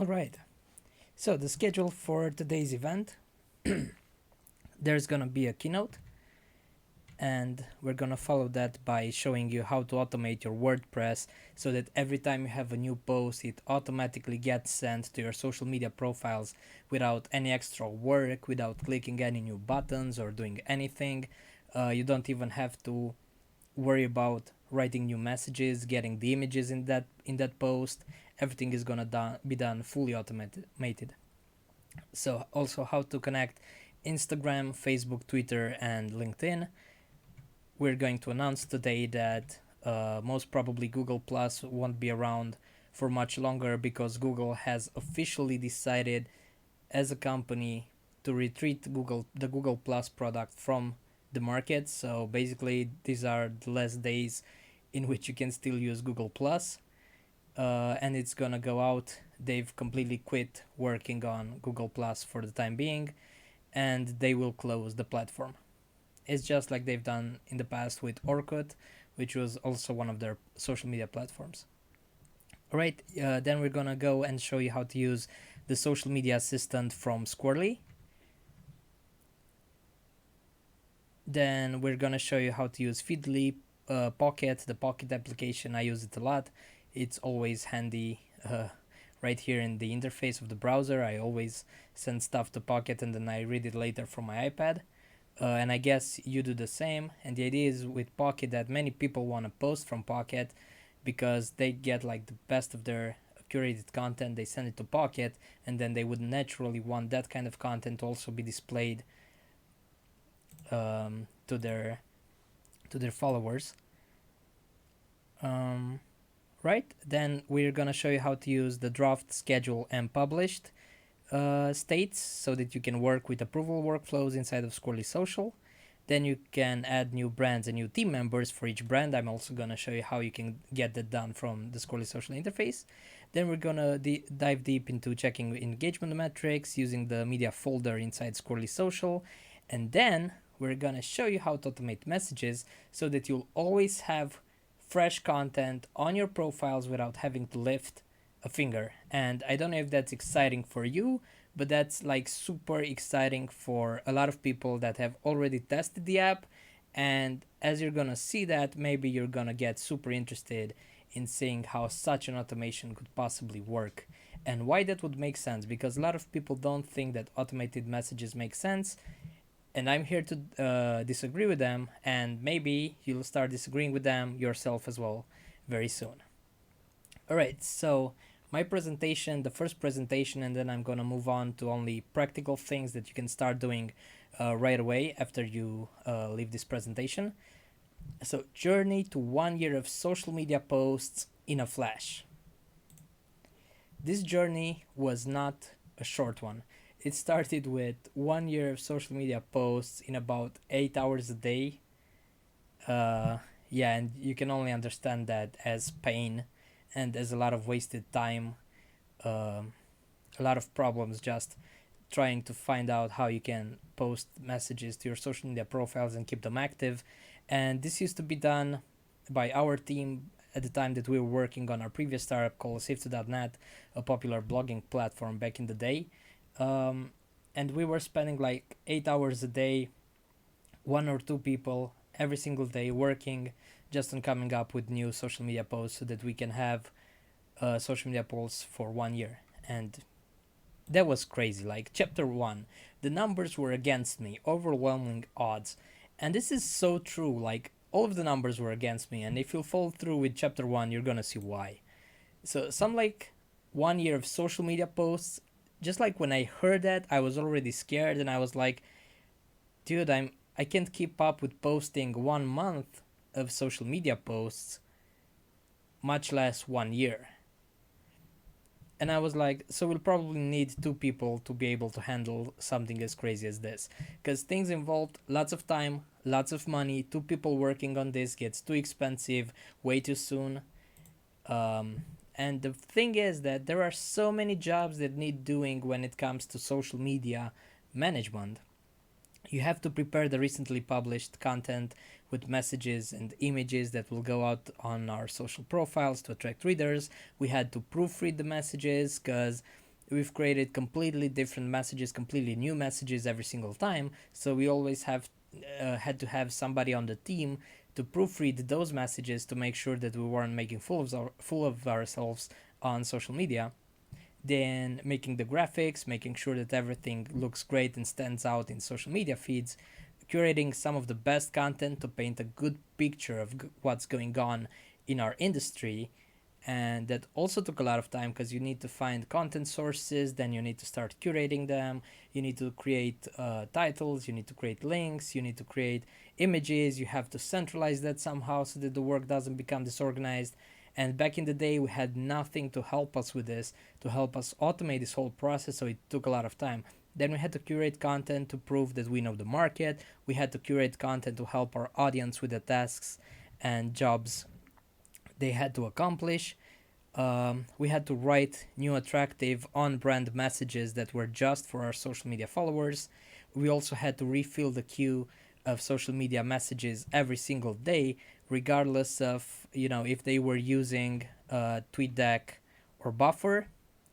All right. So the schedule for today's event, there's gonna be a keynote, and we're gonna follow that by showing you how to automate your WordPress so that every time you have a new post, it automatically gets sent to your social media profiles without any extra work, without clicking any new buttons or doing anything. You don't even have to worry about writing new messages, getting the images in that post. Everything is gonna be done fully automated. So also how to connect Instagram, Facebook, Twitter, and LinkedIn. We're going to announce today that most probably Google Plus won't be around for much longer because Google has officially decided as a company to retreat the Google Plus product from the market. So basically, these are the last days in which you can still use Google Plus, and it's gonna go out. They've completely quit working on Google Plus for the time being, and they will close the platform. It's just like they've done in the past with Orkut, which was also one of their social media platforms. All right, then we're gonna go and show you how to use the social media assistant from Squirrly. Then we're gonna show you how to use Feedly, Pocket, the Pocket application. I use it a lot. It's always handy right here in the interface of the browser. I always send stuff to Pocket and then I read it later from my iPad. And I guess you do the same. And the idea is with Pocket that many people want to post from Pocket because they get like the best of their curated content. They send it to Pocket, and then they would naturally want that kind of content to also be displayed to their followers. Um, right? Then we're gonna show you how to use the draft, schedule, and published states so that you can work with approval workflows inside of Squirrly Social. Then you can add new brands and new team members for each brand. I'm also gonna show you how you can get that done from the Squirrly Social interface. Then we're gonna dive deep into checking engagement metrics using the media folder inside Squirrly Social, and then we're gonna show you how to automate messages so that you'll always have fresh content on your profiles without having to lift a finger. And I don't know if that's exciting for you, but that's like super exciting for a lot of people that have already tested the app. And as you're gonna see that, maybe you're gonna get super interested in seeing how such an automation could possibly work and why that would make sense, because a lot of people don't think that automated messages make sense, and I'm here to disagree with them, and maybe you'll start disagreeing with them yourself as well very soon. All right, so my presentation, the first presentation, and then I'm gonna move on to only practical things that you can start doing right away after you leave this presentation. So, journey to 1 year of social media posts in a flash. This journey was not a short one. It started with 1 year of social media posts in about 8 hours a day. Yeah, and you can only understand that as pain and as a lot of wasted time, a lot of problems just trying to find out how you can post messages to your social media profiles and keep them active. And this used to be done by our team at the time that we were working on our previous startup called safety.net, a popular blogging platform back in the day. And we were spending like 8 hours a day, one or two people every single day working just on coming up with new social media posts so that we can have social media posts for 1 year. And that was crazy. Like chapter one, the numbers were against me, overwhelming odds. And this is so true. Like all of the numbers were against me. And if you follow through with chapter one, you're gonna see why. So some like 1 year of social media posts, just like when I heard that, I was already scared and I was like, dude, I can't keep up with posting 1 month of social media posts, much less 1 year. And I was like, so we'll probably need two people to be able to handle something as crazy as this. Because things involved lots of time, lots of money. Two people working on this gets too expensive way too soon. And the thing is that there are so many jobs that need doing when it comes to social media management. You have to prepare the recently published content with messages and images that will go out on our social profiles to attract readers. We had to proofread the messages because we've created completely different messages, completely new messages every single time. So we always have had to have somebody on the team to proofread those messages to make sure that we weren't making full of ourselves on social media. Then making the graphics, making sure that everything looks great and stands out in social media feeds, curating some of the best content to paint a good picture of what's going on in our industry. And that also took a lot of time because you need to find content sources, then you need to start curating them, you need to create titles, you need to create links, you need to create images, you have to centralize that somehow so that the work doesn't become disorganized. And back in the day, we had nothing to help us with this, to help us automate this whole process, so it took a lot of time. Then we had to curate content to prove that we know the market. We had to curate content to help our audience with the tasks and jobs they had to accomplish. We had to write new, attractive, on brand messages that were just for our social media followers. We also had to refill the queue of social media messages every single day, regardless of if they were using TweetDeck or Buffer.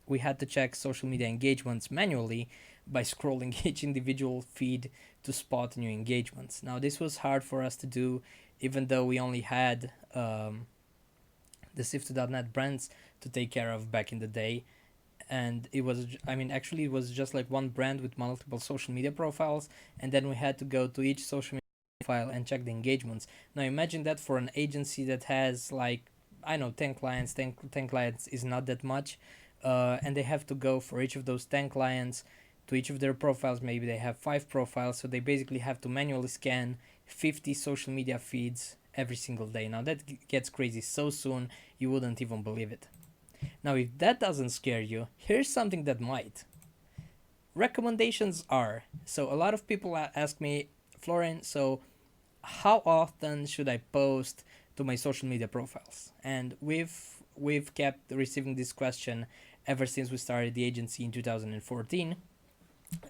We had to check social media engagements manually by scrolling each individual feed to spot new engagements. Now, this was hard for us to do, even though we only had the Sifted.net brands to take care of back in the day. And it was, actually, it was just like one brand with multiple social media profiles, and then we had to go to each social media profile and check the engagements. Now, imagine that for an agency that has, like, I know, 10 clients. 10 clients is not that much, and they have to go for each of those 10 clients to each of their profiles. Maybe they have 5 profiles, so they basically have to manually scan 50 social media feeds every single day. Now, that gets crazy so soon, you wouldn't even believe it. Now, if that doesn't scare you, here's something that might. Recommendations are. So a lot of people ask me, Florin, so how often should I post to my social media profiles? And we've kept receiving this question ever since we started the agency in 2014,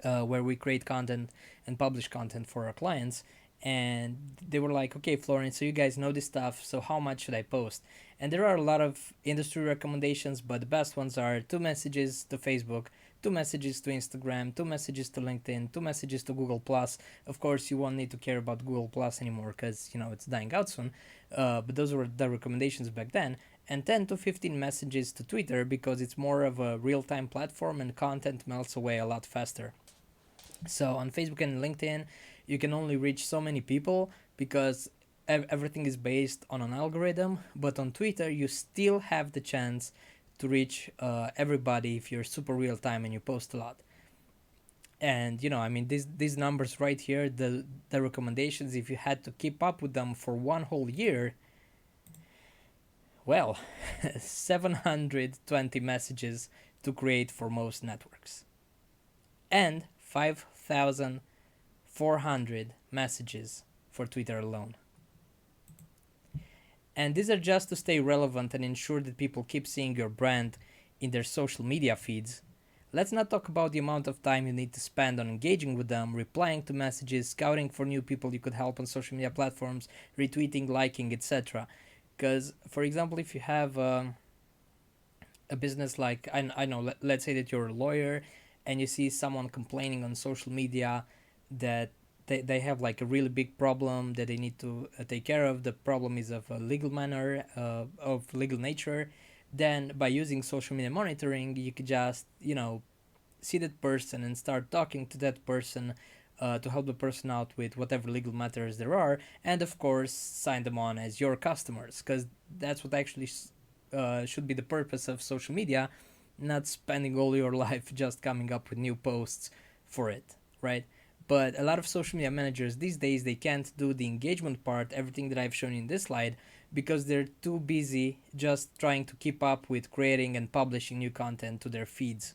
where we create content and publish content for our clients. And they were like, okay, Florin, so you guys know this stuff, so how much should I post? And there are a lot of industry recommendations, but the best ones are 2 messages to Facebook, 2 messages to Instagram, 2 messages to LinkedIn, 2 messages to Google Plus. Of course, you won't need to care about Google Plus anymore because it's dying out soon. But those were the recommendations back then. And 10 to 15 messages to Twitter because it's more of a real-time platform and content melts away a lot faster. So on Facebook and LinkedIn, you can only reach so many people because everything is based on an algorithm. But on Twitter, you still have the chance to reach everybody if you're super real time and you post a lot. And these numbers right here, the recommendations, if you had to keep up with them for one whole year, well, 720 messages to create for most networks, and 5,400 messages for Twitter alone. And these are just to stay relevant and ensure that people keep seeing your brand in their social media feeds. Let's not talk about the amount of time you need to spend on engaging with them, replying to messages, scouting for new people you could help on social media platforms, retweeting, liking, etc. Because, for example, if you have a business like, I know, let's say that you're a lawyer and you see someone complaining on social media that they have like a really big problem that they need to take care of. The problem is of a legal manner, of legal nature. Then by using social media monitoring, you could just, see that person and start talking to that person to help the person out with whatever legal matters there are. And of course, sign them on as your customers, because that's what actually should be the purpose of social media, not spending all your life just coming up with new posts for it, right? But a lot of social media managers these days, they can't do the engagement part, everything that I've shown in this slide, because they're too busy just trying to keep up with creating and publishing new content to their feeds.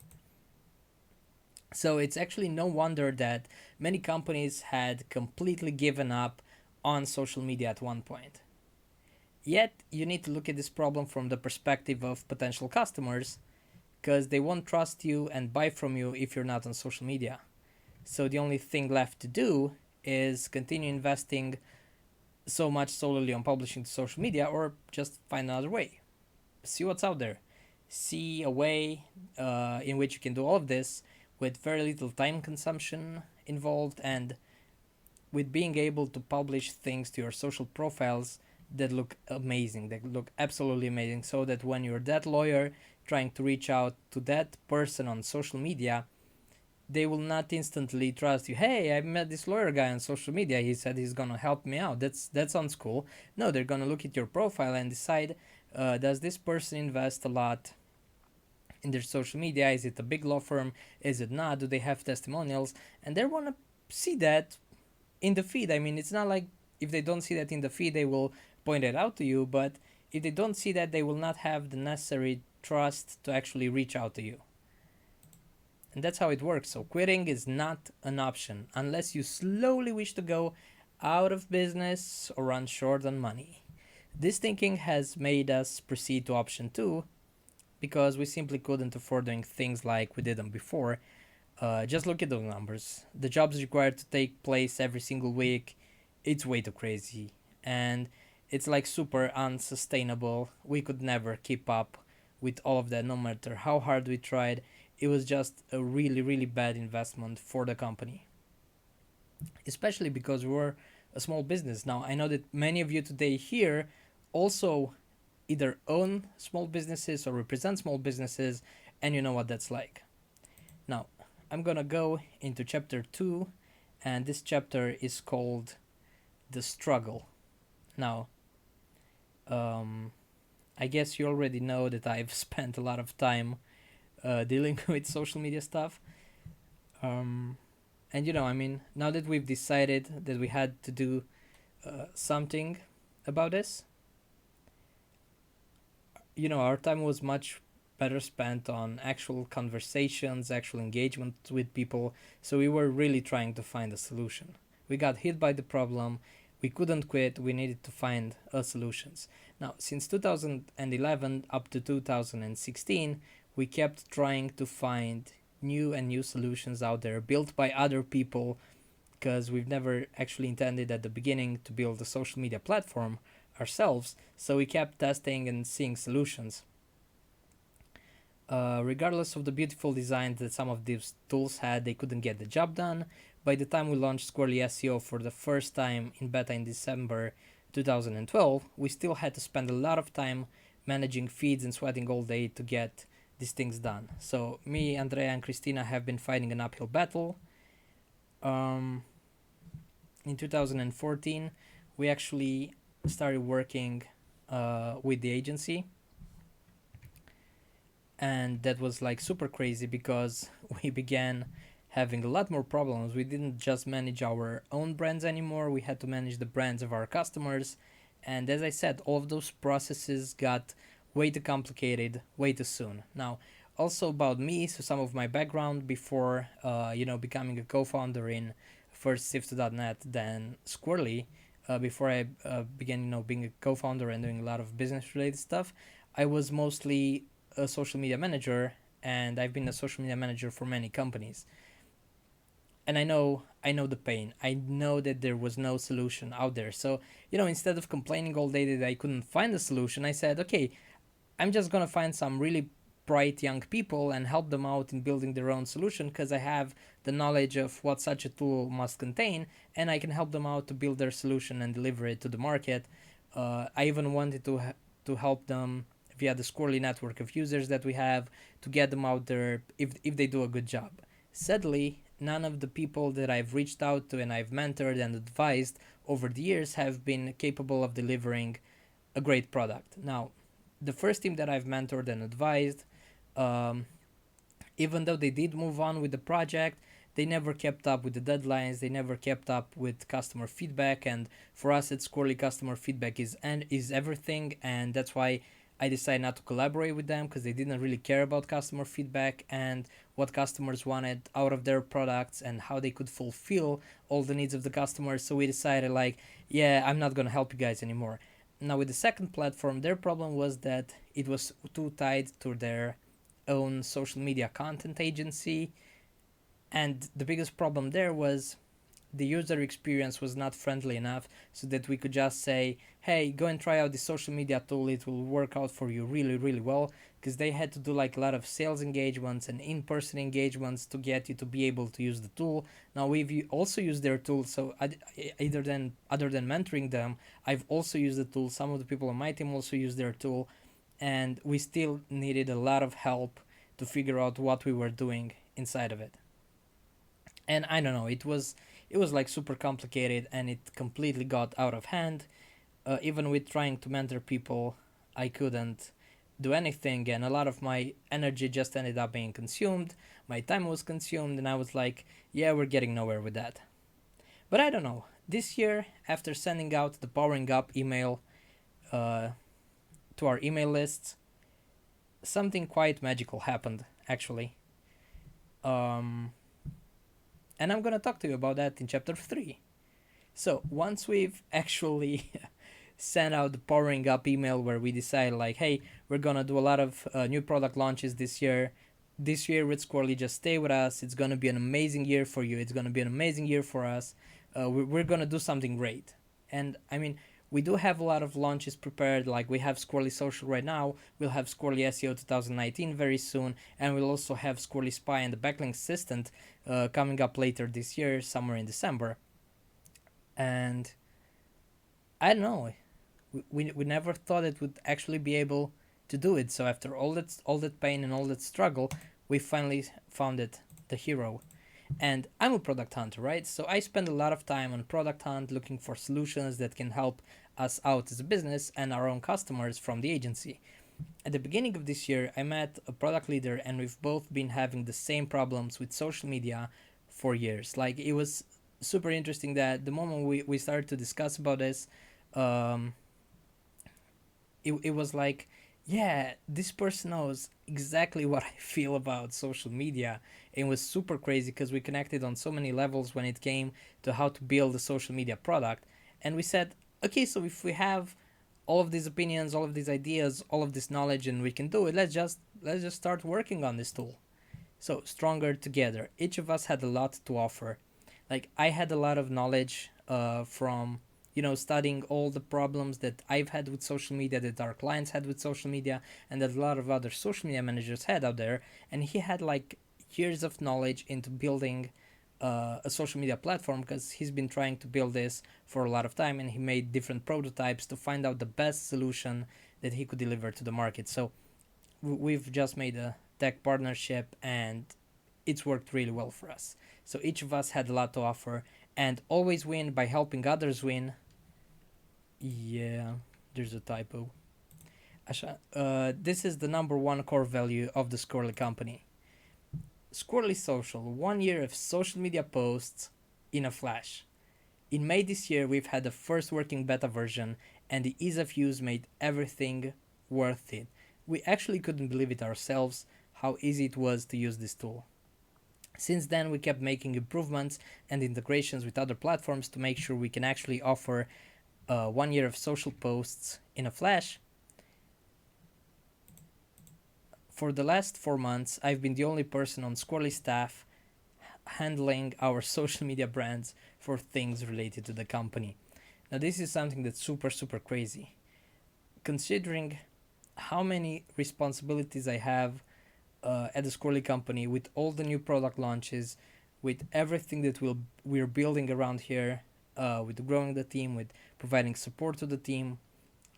So it's actually no wonder that many companies had completely given up on social media at one point. Yet, you need to look at this problem from the perspective of potential customers, because they won't trust you and buy from you if you're not on social media. So the only thing left to do is continue investing so much solely on publishing to social media, or just find another way. See what's out there. see a way in which you can do all of this with very little time consumption involved, and with being able to publish things to your social profiles that look amazing, that look absolutely amazing, so that when you're that lawyer trying to reach out to that person on social media, they will not instantly trust you. Hey, I met this lawyer guy on social media. He said he's gonna help me out. That sounds cool. No, they're gonna look at your profile and decide, does this person invest a lot in their social media? Is it a big law firm? Is it not? Do they have testimonials? And they wanna see that in the feed. I mean, it's not like if they don't see that in the feed, they will point it out to you. But if they don't see that, they will not have the necessary trust to actually reach out to you. And that's how it works. So quitting is not an option unless you slowly wish to go out of business or run short on money. This thinking has made us proceed to option 2 because we simply couldn't afford doing things like we did them before. Just look at those numbers. The jobs required to take place every single week, it's way too crazy. And it's like super unsustainable. We could never keep up with all of that no matter how hard we tried. It was just a really, really bad investment for the company, especially because we're a small business. Now, I know that many of you today here also either own small businesses or represent small businesses, and you know what that's like. Now, I'm gonna go into chapter 2, and this chapter is called The Struggle. Now, I guess you already know that I've spent a lot of time dealing with social media stuff. And I mean, now that we've decided that we had to do something about this, our time was much better spent on actual conversations, actual engagement with people. So we were really trying to find a solution. We got hit by the problem. We couldn't quit. We needed to find solutions. Now, since 2011 up to 2016, we kept trying to find new solutions out there built by other people, because we've never actually intended at the beginning to build a social media platform ourselves. So we kept testing and seeing solutions. Regardless of the beautiful design that some of these tools had, they couldn't get the job done. By the time we launched Squirrly SEO for the first time in beta in December 2012, we still had to spend a lot of time managing feeds and sweating all day to get these things done. So me, Andrea, and Christina have been fighting an uphill battle. In 2014, we actually started working with the agency, and that was like super crazy because we began having a lot more problems. We didn't just manage our own brands anymore, we had to manage the brands of our customers. And as I said, all of those processes got way too complicated way too soon. Now, also about me, so some of my background before becoming a co-founder in first Sifter.net, then Squirrly, before I began being a co-founder and doing a lot of business related stuff, I was mostly a social media manager, and I've been a social media manager for many companies. And I know the pain. I know that there was no solution out there. So, instead of complaining all day that I couldn't find a solution, I said, okay, I'm just gonna find some really bright young people and help them out in building their own solution, because I have the knowledge of what such a tool must contain, and I can help them out to build their solution and deliver it to the market. I even wanted to help them via the Squirrely network of users that we have, to get them out there if they do a good job. Sadly, none of the people that I've reached out to and I've mentored and advised over the years have been capable of delivering a great product. Now, the first team that I've mentored and advised, even though they did move on with the project, they never kept up with the deadlines. They never kept up with customer feedback. And for us at Squirrely, customer feedback is everything. And that's why I decided not to collaborate with them, because they didn't really care about customer feedback and what customers wanted out of their products and how they could fulfill all the needs of the customers. So we decided, like, yeah, I'm not going to help you guys anymore. Now, with the second platform, their problem was that it was too tied to their own social media content agency. And the biggest problem there was the user experience was not friendly enough so that we could just say, hey, go and try out the social media tool, it will work out for you really, really well, because they had to do like a lot of sales engagements and in-person engagements to get you to be able to use the tool. Now we've also used their tool, so other than mentoring them, I've also used the tool. Some of the people on my team also use their tool, and we still needed a lot of help to figure out what we were doing inside of it. And I don't know, it was like super complicated, and it completely got out of hand. Even with trying to mentor people, I couldn't do anything, and a lot of my energy just ended up being consumed. My time was consumed, and I was like, yeah, we're getting nowhere with that. But I don't know. This year, after sending out the powering up email uh, to our email lists, something quite magical happened, actually. Um, and I'm gonna talk to you about that in chapter 3. So, once we've actually sent out the powering up email where we decide, like, hey, we're gonna do a lot of new product launches this year. This year with Squirrly, just stay with us. It's gonna be an amazing year for you. It's gonna be an amazing year for us. We're gonna do something great. And I mean, we do have a lot of launches prepared. Like we have Squirrly Social right now. We'll have Squirrly SEO 2019 very soon, and we'll also have Squirrly Spy and the Backlink Assistant coming up later this year, somewhere in December. And I don't know, we never thought it would actually be able to do it. So after all that pain and all that struggle, we finally found it, the hero. And I'm a product hunter, right? So I spend a lot of time on product hunt looking for solutions that can help us out as a business and our own customers from the agency. At the beginning of this year, I met a product leader, and we've both been having the same problems with social media for years. Like, it was super interesting that the moment we started to discuss about this, um, it was like, yeah, this person knows exactly what I feel about social media. It was super crazy because we connected on so many levels when it came to how to build a social media product. And we said, okay, so if we have all of these opinions, all of these ideas, all of this knowledge, and we can do it, let's just start working on this tool. So stronger together. Each of us had a lot to offer. Like, I had a lot of knowledge from studying all the problems that I've had with social media, that our clients had with social media, and that a lot of other social media managers had out there. And he had like years of knowledge into building a social media platform, because he's been trying to build this for a lot of time, and he made different prototypes to find out the best solution that he could deliver to the market. So we've just made a tech partnership, and it's worked really well for us. So each of us had a lot to offer, and always win by helping others win. Yeah, there's a typo. This is the number one core value of the Squirrely company. Squirrely Social, 1 year of social media posts in a flash. In May this year, we've had the first working beta version, and the ease of use made everything worth it. We actually couldn't believe it ourselves how easy it was to use this tool. Since then, we kept making improvements and integrations with other platforms to make sure we can actually offer 1 year of social posts in a flash. For the last 4 months, I've been the only person on Squirrely staff handling our social media brands for things related to the company. Now, this is something that's super, super crazy, considering how many responsibilities I have at the Squirrely company, with all the new product launches, with everything that we're building around here, with growing the team, with providing support to the team.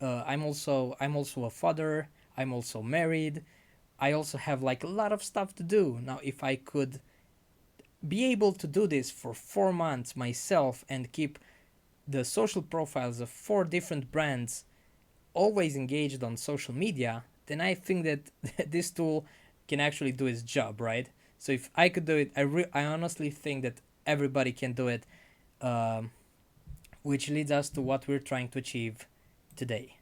I'm also a father. I'm also married. I also have like a lot of stuff to do. Now, if I could be able to do this for 4 months myself and keep the social profiles of 4 different brands always engaged on social media, then I think that this tool can actually do its job, right? So if I could do it, I honestly think that everybody can do it, um, which leads us to what we're trying to achieve today.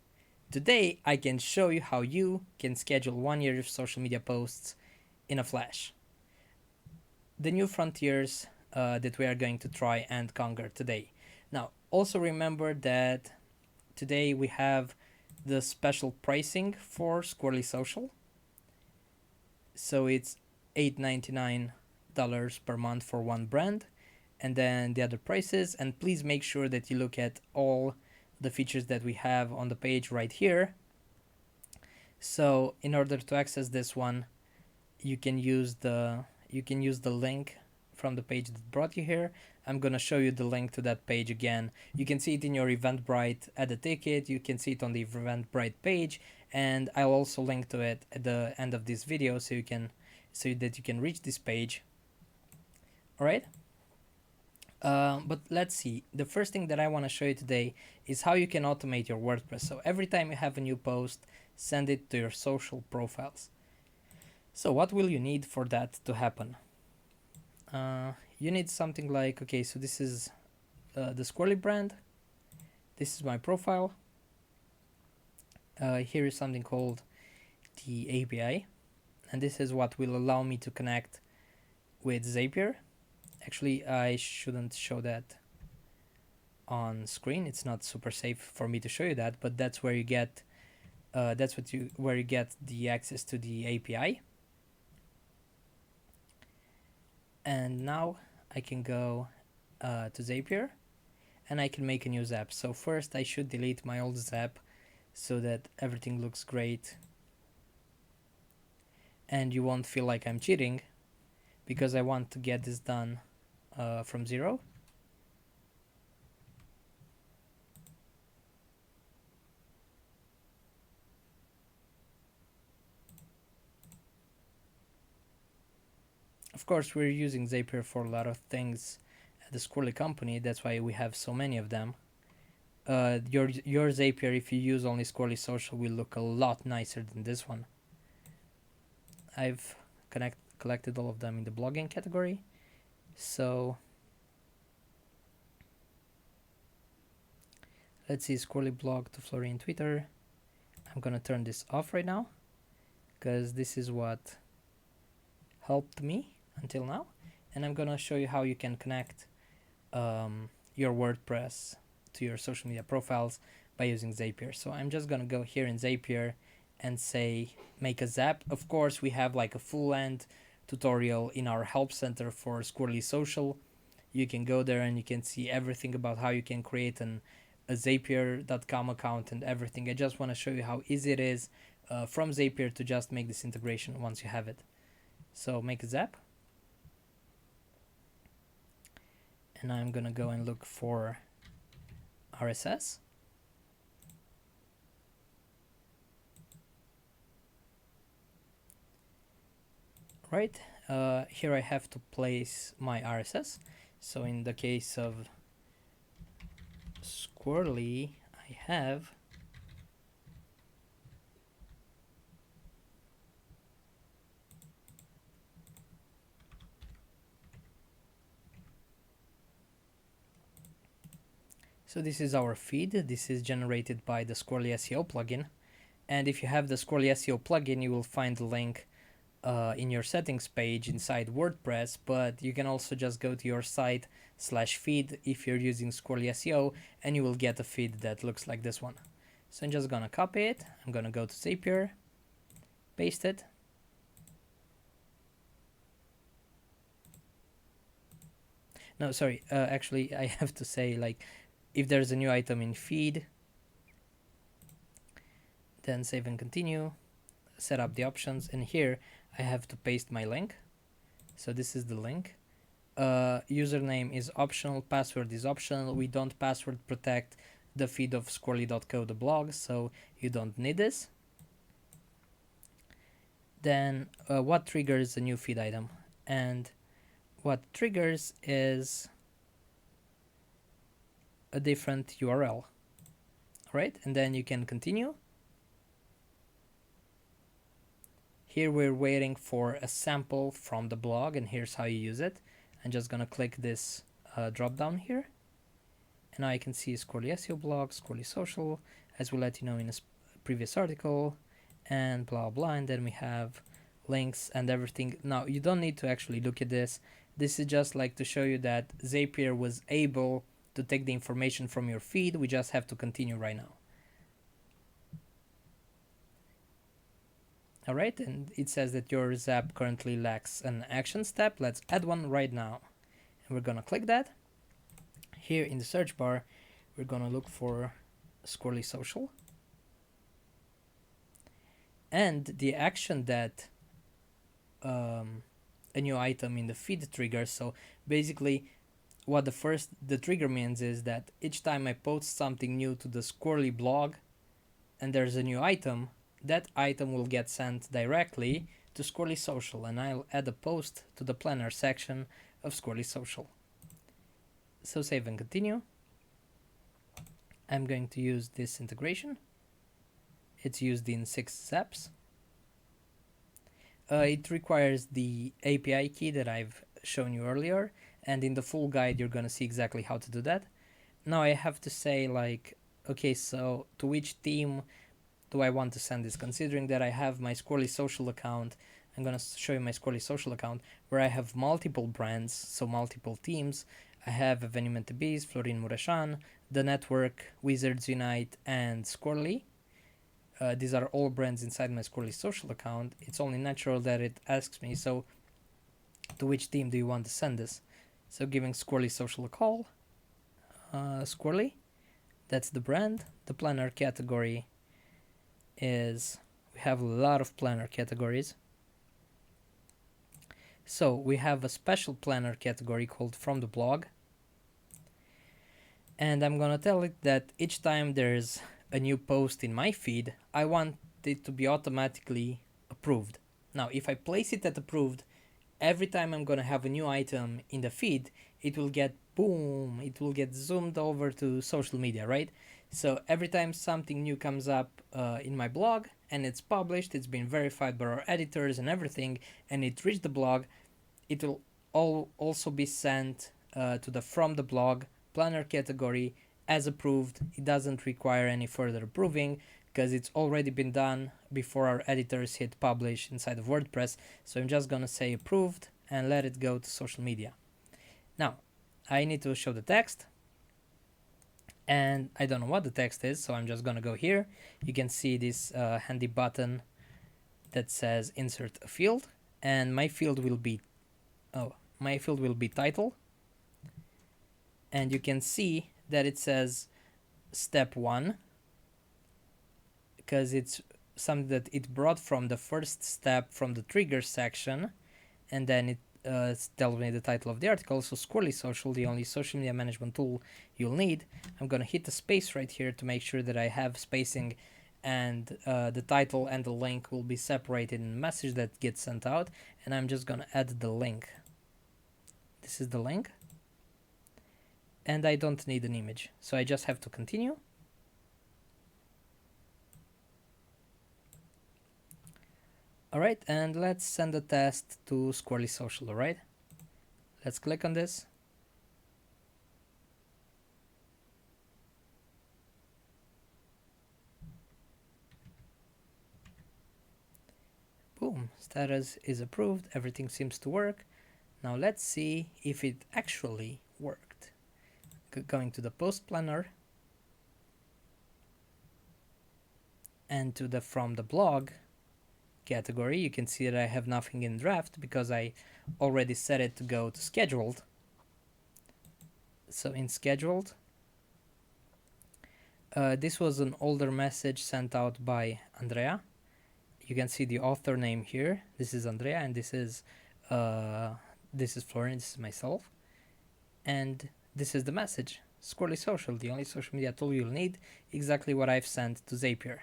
Today, I can show you how you can schedule 1 year of social media posts in a flash. The new frontiers that we are going to try and conquer today. Now, also remember that today we have the special pricing for Squirrely Social. So it's $8.99 per month for one brand, and then the other prices. And please make sure that you look at all the features that we have on the page right here. So in order to access this one, you can use the link from the page that brought you here. I'm gonna show you the link to that page again. You can see it in your Eventbrite add a ticket. You can see it on the Eventbrite page, and I'll also link to it at the end of this video so that you can reach this page. All right. But let's see. The first thing that I want to show you today is how you can automate your WordPress. So every time you have a new post, send it to your social profiles. So what will you need for that to happen? You need something like, okay, so this is the Squirrly brand. This is my profile. Here is something called the API, and this is what will allow me to connect with Zapier. Actually, I shouldn't show that on screen. It's not super safe for me to show you that, but that's where you get where you get the access to the API. And now I can go to Zapier and I can make a new Zap. So first I should delete my old Zap so that everything looks great and you won't feel like I'm cheating, because I want to get this done from zero. Of course, we're using Zapier for a lot of things at the Squirrly company. That's why we have so many of them. Your Zapier, if you use only Squirrly Social, will look a lot nicer than this one. I've collected all of them in the blogging category. So let's see, Squirrly blog to Florin Twitter. I'm gonna turn this off right now because this is what helped me until now, and I'm gonna show you how you can connect your WordPress to your social media profiles by using Zapier. So I'm just gonna go here in Zapier and say make a Zap. Of course, we have like a full-length tutorial in our help center for Squirrly Social. You can go there and you can see everything about how you can create a Zapier.com account and everything. I just want to show you how easy it is from Zapier to just make this integration once you have it. So make a Zap. And I'm gonna go and look for RSS. Right, here I have to place my RSS. So in the case of Squirrly, I have so this is our feed. This is generated by the Squirrly SEO plugin. And if you have the Squirrly SEO plugin, you will find the link in your settings page inside WordPress, but you can also just go to your site/feed if you're using Squirrly SEO, and you will get a feed that looks like this one. So I'm just gonna copy it. I'm gonna go to Zapier, paste it. No, sorry, actually I have to say, like, if there's a new item in feed, then save and continue, set up the options, and here I have to paste my link. So this is the link. Username is optional, password is optional. We don't password protect the feed of squirrly.co, the blog, so you don't need this. Then what triggers a new feed item? And what triggers is a different URL, right? And then you can continue. Here we're waiting for a sample from the blog, and here's how you use it. I'm just gonna click this drop down here, and now I can see Squirrly SEO blog, Squirrly Social, as we let you know in a previous article, and blah blah. And then we have links and everything. Now you don't need to actually look at this. This is just like to show you that Zapier was able to take the information from your feed. We just have to continue right now. All right, and it says that your Zap currently lacks an action step. Let's add one right now. And We're gonna click that. Here in the search bar, we're gonna look for Squirrly Social. And the action that a new item in the feed triggers. So basically, what the trigger means is that each time I post something new to the Squirrly blog and there's a new item, that item will get sent directly to Squirrly Social, and I'll add a post to the planner section of Squirrly Social. So save and continue. I'm going to use this integration. It's used in 6 steps. It requires the API key that I've shown you earlier, and in the full guide you're gonna see exactly how to do that. Now I have to say, like, okay, so to which team do I want to send this? Considering that I have my Squirrly Social account, I'm gonna show you my Squirrly Social account where I have multiple brands, so multiple teams. I have Eveniment Bees, Florin, Muresan, The Network, Wizards Unite, and Squirrly. These are all brands inside my Squirrly Social account. It's only natural that it asks me, so to which team do you want to send this? So giving Squirrly Social a call. Squirrly, that's the brand. The planner category is, we have a lot of planner categories. So we have a special planner category called From the Blog. And I'm gonna tell it that each time there's a new post in my feed, I want it to be automatically approved. Now, if I place it at approved, every time I'm gonna have a new item in the feed, it will get boom, it will get zoomed over to social media, right? So every time something new comes up in my blog and it's published, it's been verified by our editors and everything, and it reached the blog, it will also be sent to the From the Blog planner category as approved. It doesn't require any further approving because it's already been done before our editors hit publish inside of WordPress. So I'm just gonna say approved and let it go to social media. Now, I need to show the text, and I don't know what the text is, so I'm just gonna go here. You can see this handy button that says insert a field, and my field will be title. And you can see that it says step 1 because it's something that it brought from the first step from the trigger section, and then it tells me the title of the article. So Squirrly Social, the only social media management tool you'll need. I'm gonna hit the space right here to make sure that I have spacing, and the title and the link will be separated in the message that gets sent out, and I'm just gonna add the link. This is the link. And I don't need an image, so I just have to continue. Alright, and let's send a test to Squirrly Social, alright? Let's click on this. Boom, status is approved, everything seems to work. Now let's see if it actually worked. Going to the post planner and to the From the Blog category, you can see that I have nothing in draft because I already set it to go to scheduled. So in scheduled, this was an older message sent out by Andrea. You can see the author name here. This is Andrea, and this is Florin, this is myself. And this is the message. Squirrly Social, the only social media tool you'll need, exactly what I've sent to Zapier.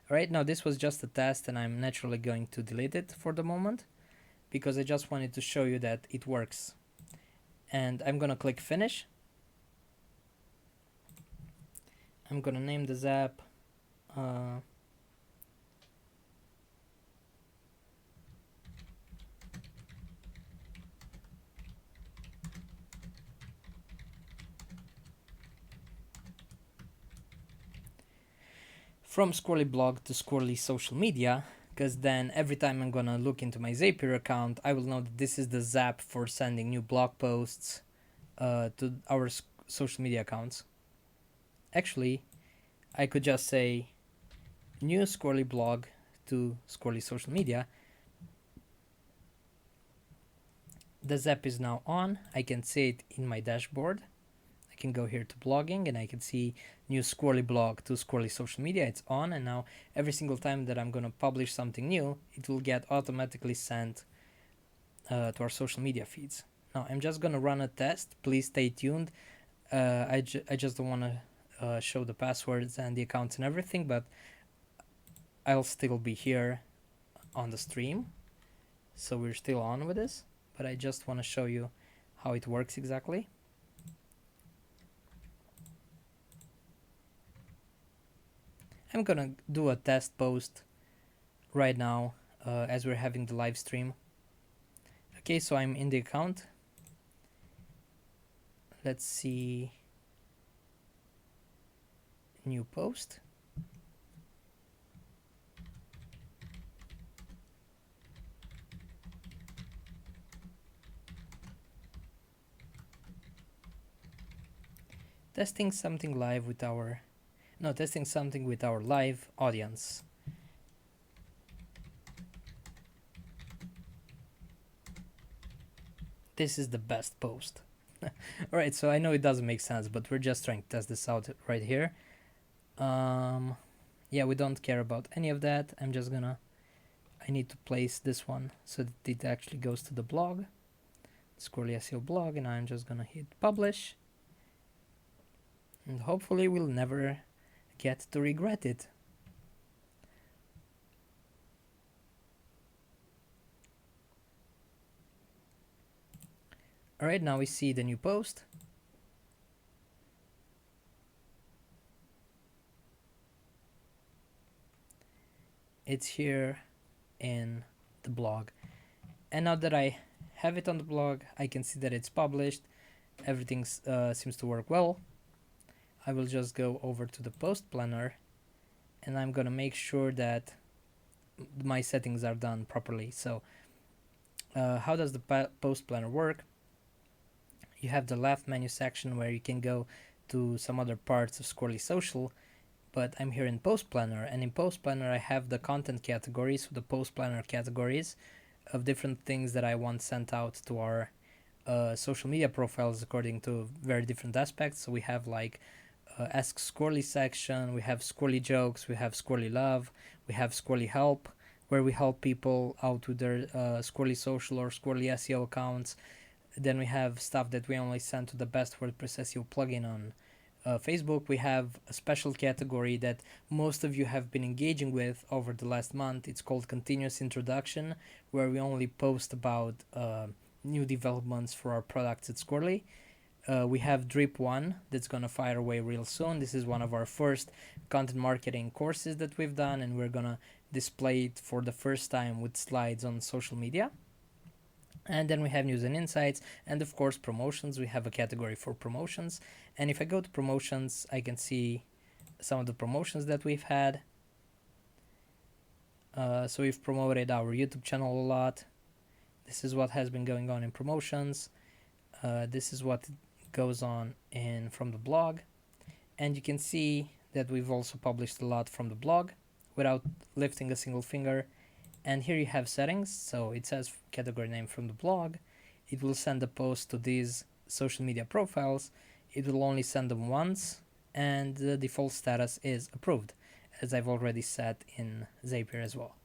Alright, now this was just a test, and I'm naturally going to delete it for the moment because I just wanted to show you that it works. And I'm gonna click finish. I'm gonna name the zap From Squirrly Blog to Squirrly Social Media, because then every time I'm gonna look into my Zapier account, I will know that this is the zap for sending new blog posts to our social media accounts. Actually, I could just say new Squirrly Blog to Squirrly Social Media, the app is now on. I can see it in my dashboard. I can go here to blogging and I can see new Squirrly blog to Squirrly Social Media. It's on, and now every single time that I'm going to publish something new, it will get automatically sent to our social media feeds. Now I'm just going to run a test. Please stay tuned. I just don't want to show the passwords and the accounts and everything, but I'll still be here on the stream. So we're still on with this, but I just want to show you how it works exactly. I'm gonna do a test post right now as we're having the live stream. Okay, so I'm in the account. Let's see, new post. Testing something live with our, no, testing something with our live audience. This is the best post. Alright, so I know it doesn't make sense, but we're just trying to test this out right here. Yeah, we don't care about any of that. I'm just gonna, I need to place this one so that it actually goes to the blog, Squirrly SEO blog, and I'm just gonna hit publish. And hopefully we'll never get to regret it. Alright, now we see the new post. It's here in the blog. And now that I have it on the blog, I can see that it's published. Everything seems to work well. I will just go over to the post planner and I'm gonna make sure that my settings are done properly. So how does the post planner work? You have the left menu section where you can go to some other parts of Squirrly Social, but I'm here in Post Planner, and in Post Planner I have the content categories, so the Post Planner categories of different things that I want sent out to our social media profiles according to very different aspects. So we have like Ask Squirrly section, we have Squirrly jokes, we have Squirrly love, we have Squirrly help, where we help people out with their Squirrly Social or Squirrly SEO accounts. Then we have stuff that we only send to the best WordPress SEO plugin on Facebook. We have a special category that most of you have been engaging with over the last month. It's called Continuous Introduction, where we only post about new developments for our products at Squirrly. We have Drip 1 that's going to fire away real soon. This is one of our first content marketing courses that we've done, and we're going to display it for the first time with slides on social media. And then we have news and insights, and of course promotions. We have a category for promotions, and if I go to promotions, I can see some of the promotions that we've had. So we've promoted our YouTube channel a lot. This is what has been going on in promotions. This is what goes on in from the blog, and you can see that we've also published a lot from the blog without lifting a single finger. And here you have settings, so it says category name from the blog. It will send the post to these social media profiles. It will only send them once, and the default status is approved, as I've already set in Zapier as well.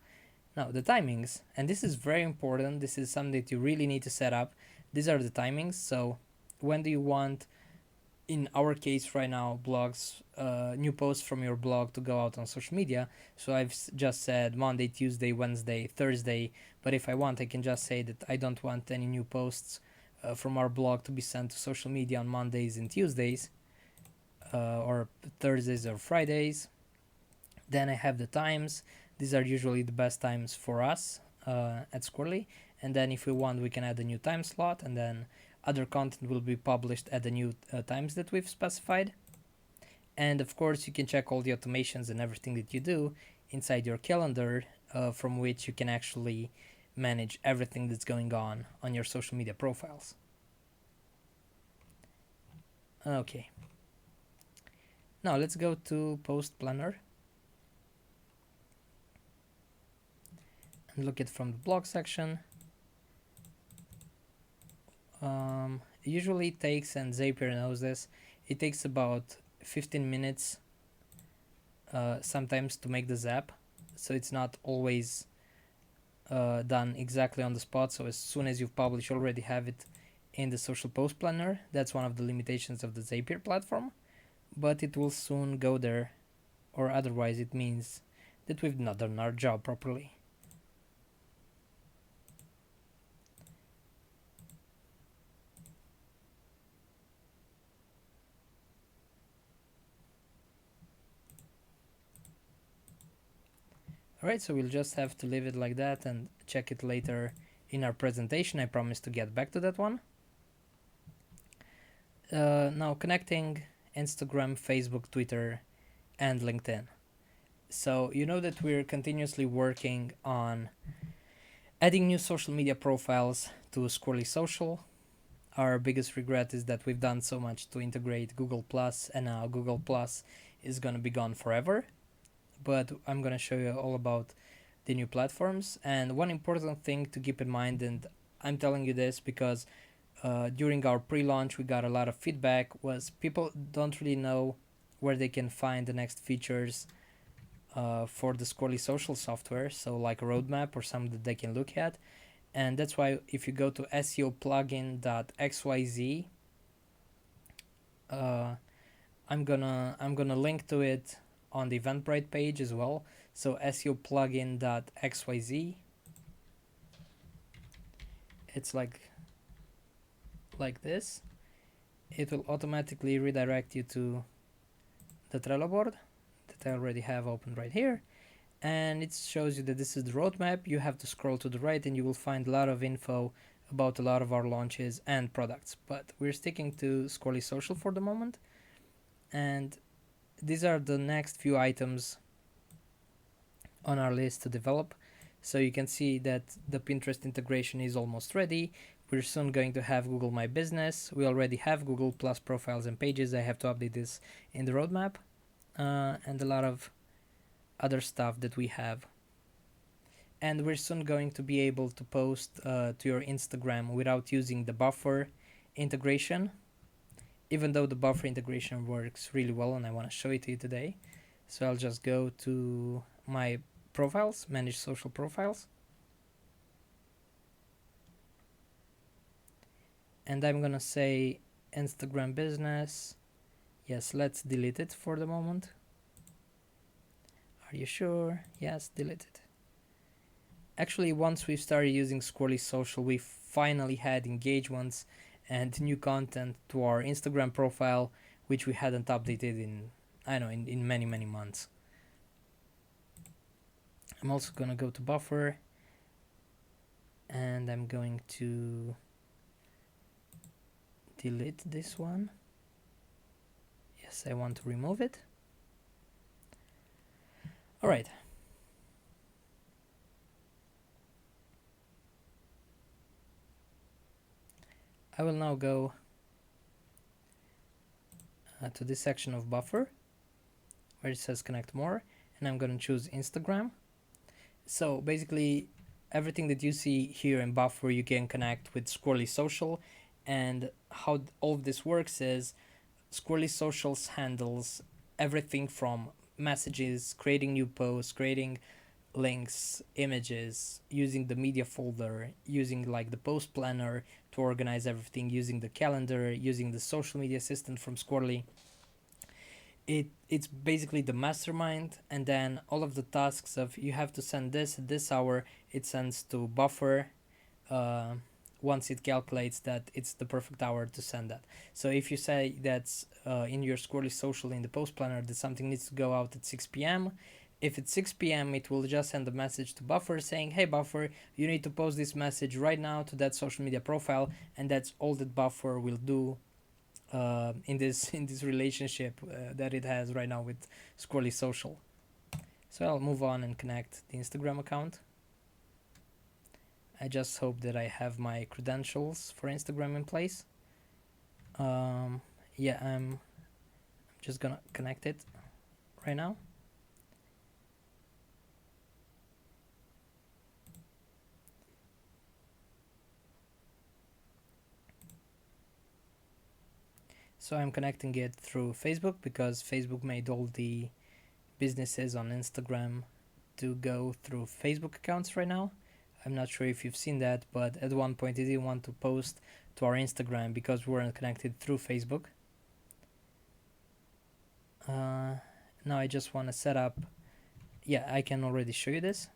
Now the timings, and this is very important. This is something that you really need to set up. These are the timings. So when do you want, in our case right now, blogs, new posts from your blog to go out on social media. So I've just said Monday, Tuesday, Wednesday, Thursday, but if I want, I can just say that I don't want any new posts from our blog to be sent to social media on Mondays and Tuesdays, or Thursdays or Fridays. Then I have the times. These are usually the best times for us at Squirrly. And then if we want, we can add a new time slot, and then other content will be published at the new times that we've specified. And of course, you can check all the automations and everything that you do inside your calendar, from which you can actually manage everything that's going on your social media profiles. Okay. Now let's go to Post Planner and look at from the blog section. Usually it takes, and Zapier knows this, it takes about 15 minutes sometimes to make the zap, so it's not always done exactly on the spot. So as soon as you've published, you already have it in the social post planner. That's one of the limitations of the Zapier platform, but it will soon go there, or otherwise it means that we've not done our job properly. Alright, so we'll just have to leave it like that and check it later in our presentation. I promise to get back to that one. Now connecting Instagram, Facebook, Twitter, and LinkedIn. So you know that we're continuously working on adding new social media profiles to Squirrly Social. Our biggest regret is that we've done so much to integrate Google Plus, and now Google Plus is going to be gone forever. But I'm going to show you all about the new platforms. And one important thing to keep in mind, and I'm telling you this because during our pre-launch we got a lot of feedback, was people don't really know where they can find the next features for the Squirrly Social software, so like a roadmap or something that they can look at. And that's why if you go to seoplugin.xyz, I'm gonna link to it on the Eventbrite page as well. So seoplugin.xyz, it's like this. It will automatically redirect you to the Trello board that I already have open right here, and it shows you that this is the roadmap. You have to scroll to the right and you will find a lot of info about a lot of our launches and products, but we're sticking to Squirrly Social for the moment. And these are the next few items on our list to develop. So you can see that the Pinterest integration is almost ready. We're soon going to have Google My Business. We already have Google Plus profiles and pages. I have to update this in the roadmap, and a lot of other stuff that we have. And we're soon going to be able to post to your Instagram without using the buffer integration, even though the buffer integration works really well, and I want to show it to you today. So I'll just go to my profiles, manage social profiles, and I'm gonna say Instagram business. Yes, let's delete it for the moment. Are you sure? Yes, delete it. Actually, once we started using Squirrly Social, we finally had engagements and new content to our Instagram profile, which we hadn't updated in, I don't know, in many months. I'm also gonna go to buffer, and I'm going to delete this one. Yes, I want to remove it. All right. I will now go to this section of buffer where it says connect more, and I'm going to choose Instagram. So basically everything that you see here in buffer you can connect with Squirrly Social. And how all of this works is Squirrly Socials handles everything from messages, creating new posts, creating links, images, using the media folder, using like the post planner to organize everything, using the calendar, using the social media assistant from Squirrly. It's basically the mastermind, and then all of the tasks of you have to send this at this hour, it sends to buffer once it calculates that it's the perfect hour to send that. So if you say that's in your Squirrly Social in the post planner that something needs to go out at 6 p.m., if it's 6 p.m., it will just send a message to buffer saying, hey buffer, you need to post this message right now to that social media profile, and that's all that buffer will do in this relationship that it has right now with Squirrly Social. So I'll move on and connect the Instagram account. I just hope that I have my credentials for Instagram in place. Yeah, I'm just gonna connect it right now. So I'm connecting it through Facebook because Facebook made all the businesses on Instagram to go through Facebook accounts right now. I'm not sure if you've seen that, but at one point it didn't want to post to our Instagram because we weren't connected through Facebook. Now I just want to set up. Yeah, I can already show you this.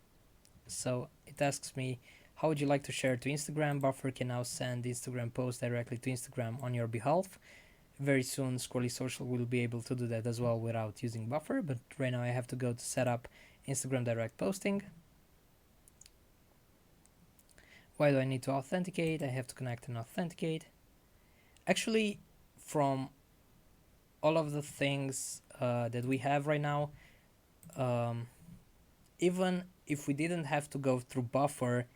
So it asks me, how would you like to share to Instagram? Buffer can now send Instagram posts directly to Instagram on your behalf. Very soon Squirrly Social will be able to do that as well without using Buffer, but right now I have to go to set up Instagram direct posting. Why do I need to authenticate? I have to connect and authenticate. Actually, from all of the things that we have right now, even if we didn't have to go through Buffer,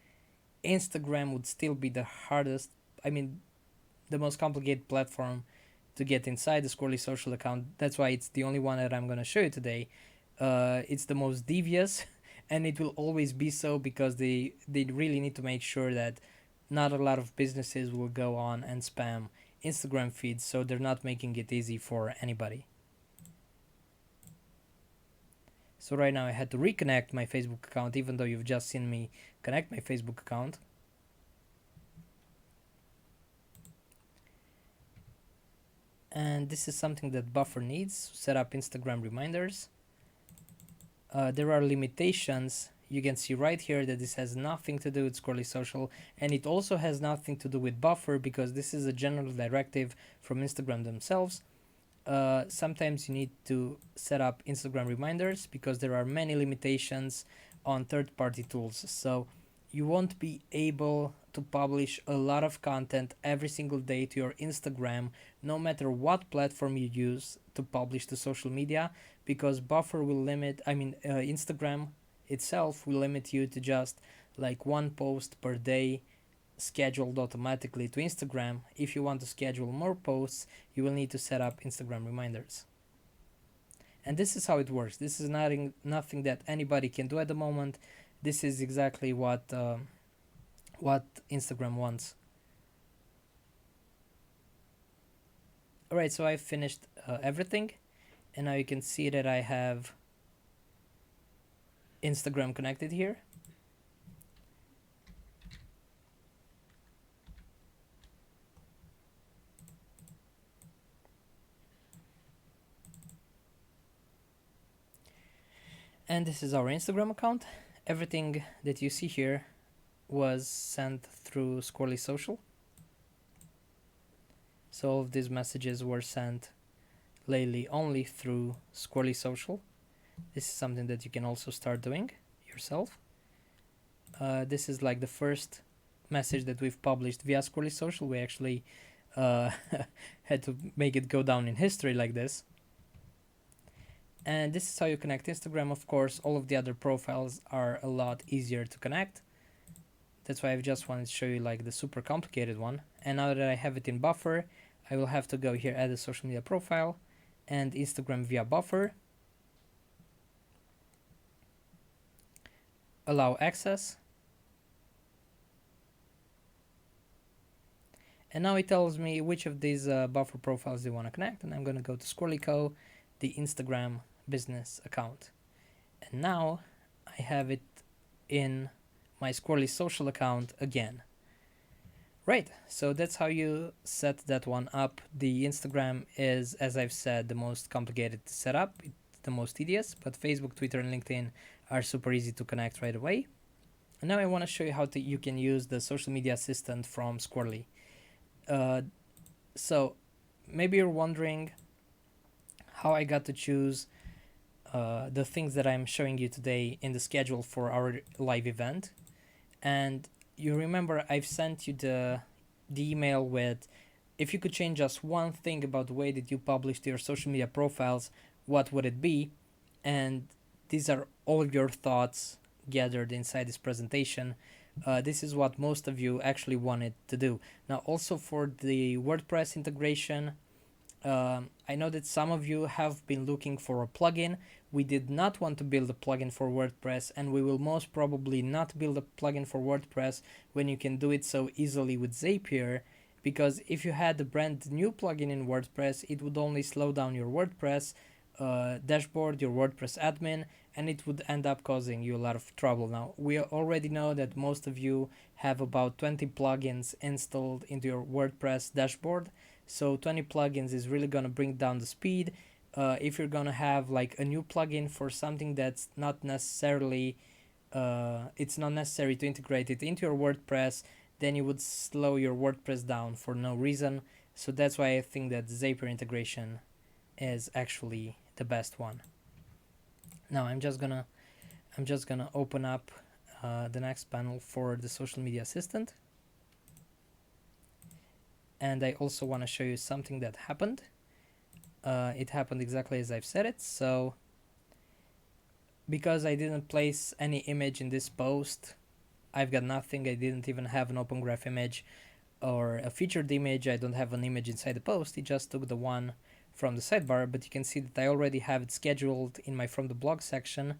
Instagram would still be the hardest, the most complicated platform to get inside the Squirrly Social account. That's why it's the only one that I'm going to show you today. It's the most devious, and it will always be so because they really need to make sure that not a lot of businesses will go on and spam Instagram feeds, so they're not making it easy for anybody. So right now I had to reconnect my Facebook account, even though you've just seen me connect my Facebook account. And this is something that Buffer needs, set up Instagram reminders. There are limitations. You can see right here that this has nothing to do with Squirrly Social, and it also has nothing to do with Buffer because this is a general directive from Instagram themselves. Sometimes you need to set up Instagram reminders because there are many limitations on third-party tools. So you won't be able to publish a lot of content every single day to your Instagram, no matter what platform you use to publish to social media, because Buffer will limit, Instagram itself will limit you to just like one post per day scheduled automatically to Instagram. If you want to schedule more posts, you will need to set up Instagram reminders. And this is how it works. This is nothing that anybody can do at the moment. This is exactly what Instagram wants. Alright, so I finished everything, and now you can see that I have Instagram connected here. And this is our Instagram account. Everything that you see here was sent through Squirrly Social. So all of these messages were sent lately only through Squirrly Social. This is something that you can also start doing yourself. This is like the first message that we've published via Squirrly Social. We actually had to make it go down in history like this. And this is how you connect Instagram. Of course, all of the other profiles are a lot easier to connect. That's why I've just wanted to show you like the super complicated one. And now that I have it in Buffer, I will have to go here, add a social media profile, and Instagram via Buffer. Allow access. And now it tells me which of these Buffer profiles they want to connect. And I'm going to go to Squirrly Co, the Instagram business account. And now I have it in my Squirrly Social account again. Right, so that's how you set that one up. The Instagram is, as I've said, the most complicated to set up. It's the most tedious, but Facebook, Twitter, and LinkedIn are super easy to connect right away. And now I want to show you how you can use the social media assistant from Squirrly. So maybe you're wondering how I got to choose the things that I'm showing you today in the schedule for our live event. And you remember I've sent you the email with, if you could change just one thing about the way that you published your social media profiles, what would it be? And these are all your thoughts gathered inside this presentation. This is what most of you actually wanted to do. Now also for the WordPress integration, I know that some of you have been looking for a plugin. We did not want to build a plugin for WordPress, and we will most probably not build a plugin for WordPress when you can do it so easily with Zapier, because if you had a brand new plugin in WordPress, it would only slow down your WordPress dashboard, your WordPress admin, and it would end up causing you a lot of trouble. Now, we already know that most of you have about 20 plugins installed into your WordPress dashboard, so 20 plugins is really going to bring down the speed. If you're going to have like a new plugin for something that's not necessarily it's not necessary to integrate it into your WordPress, then you would slow your WordPress down for no reason. So that's why I think that Zapier integration is actually the best one. Now I'm just gonna open up the next panel for the social media assistant, and I also want to show you something that happened. It happened exactly as I've said it. So because I didn't place any image in this post, I've got nothing. I didn't even have an open graph image or a featured image. I don't have an image inside the post. It just took the one from the sidebar, but you can see that I already have it scheduled in my from the blog section,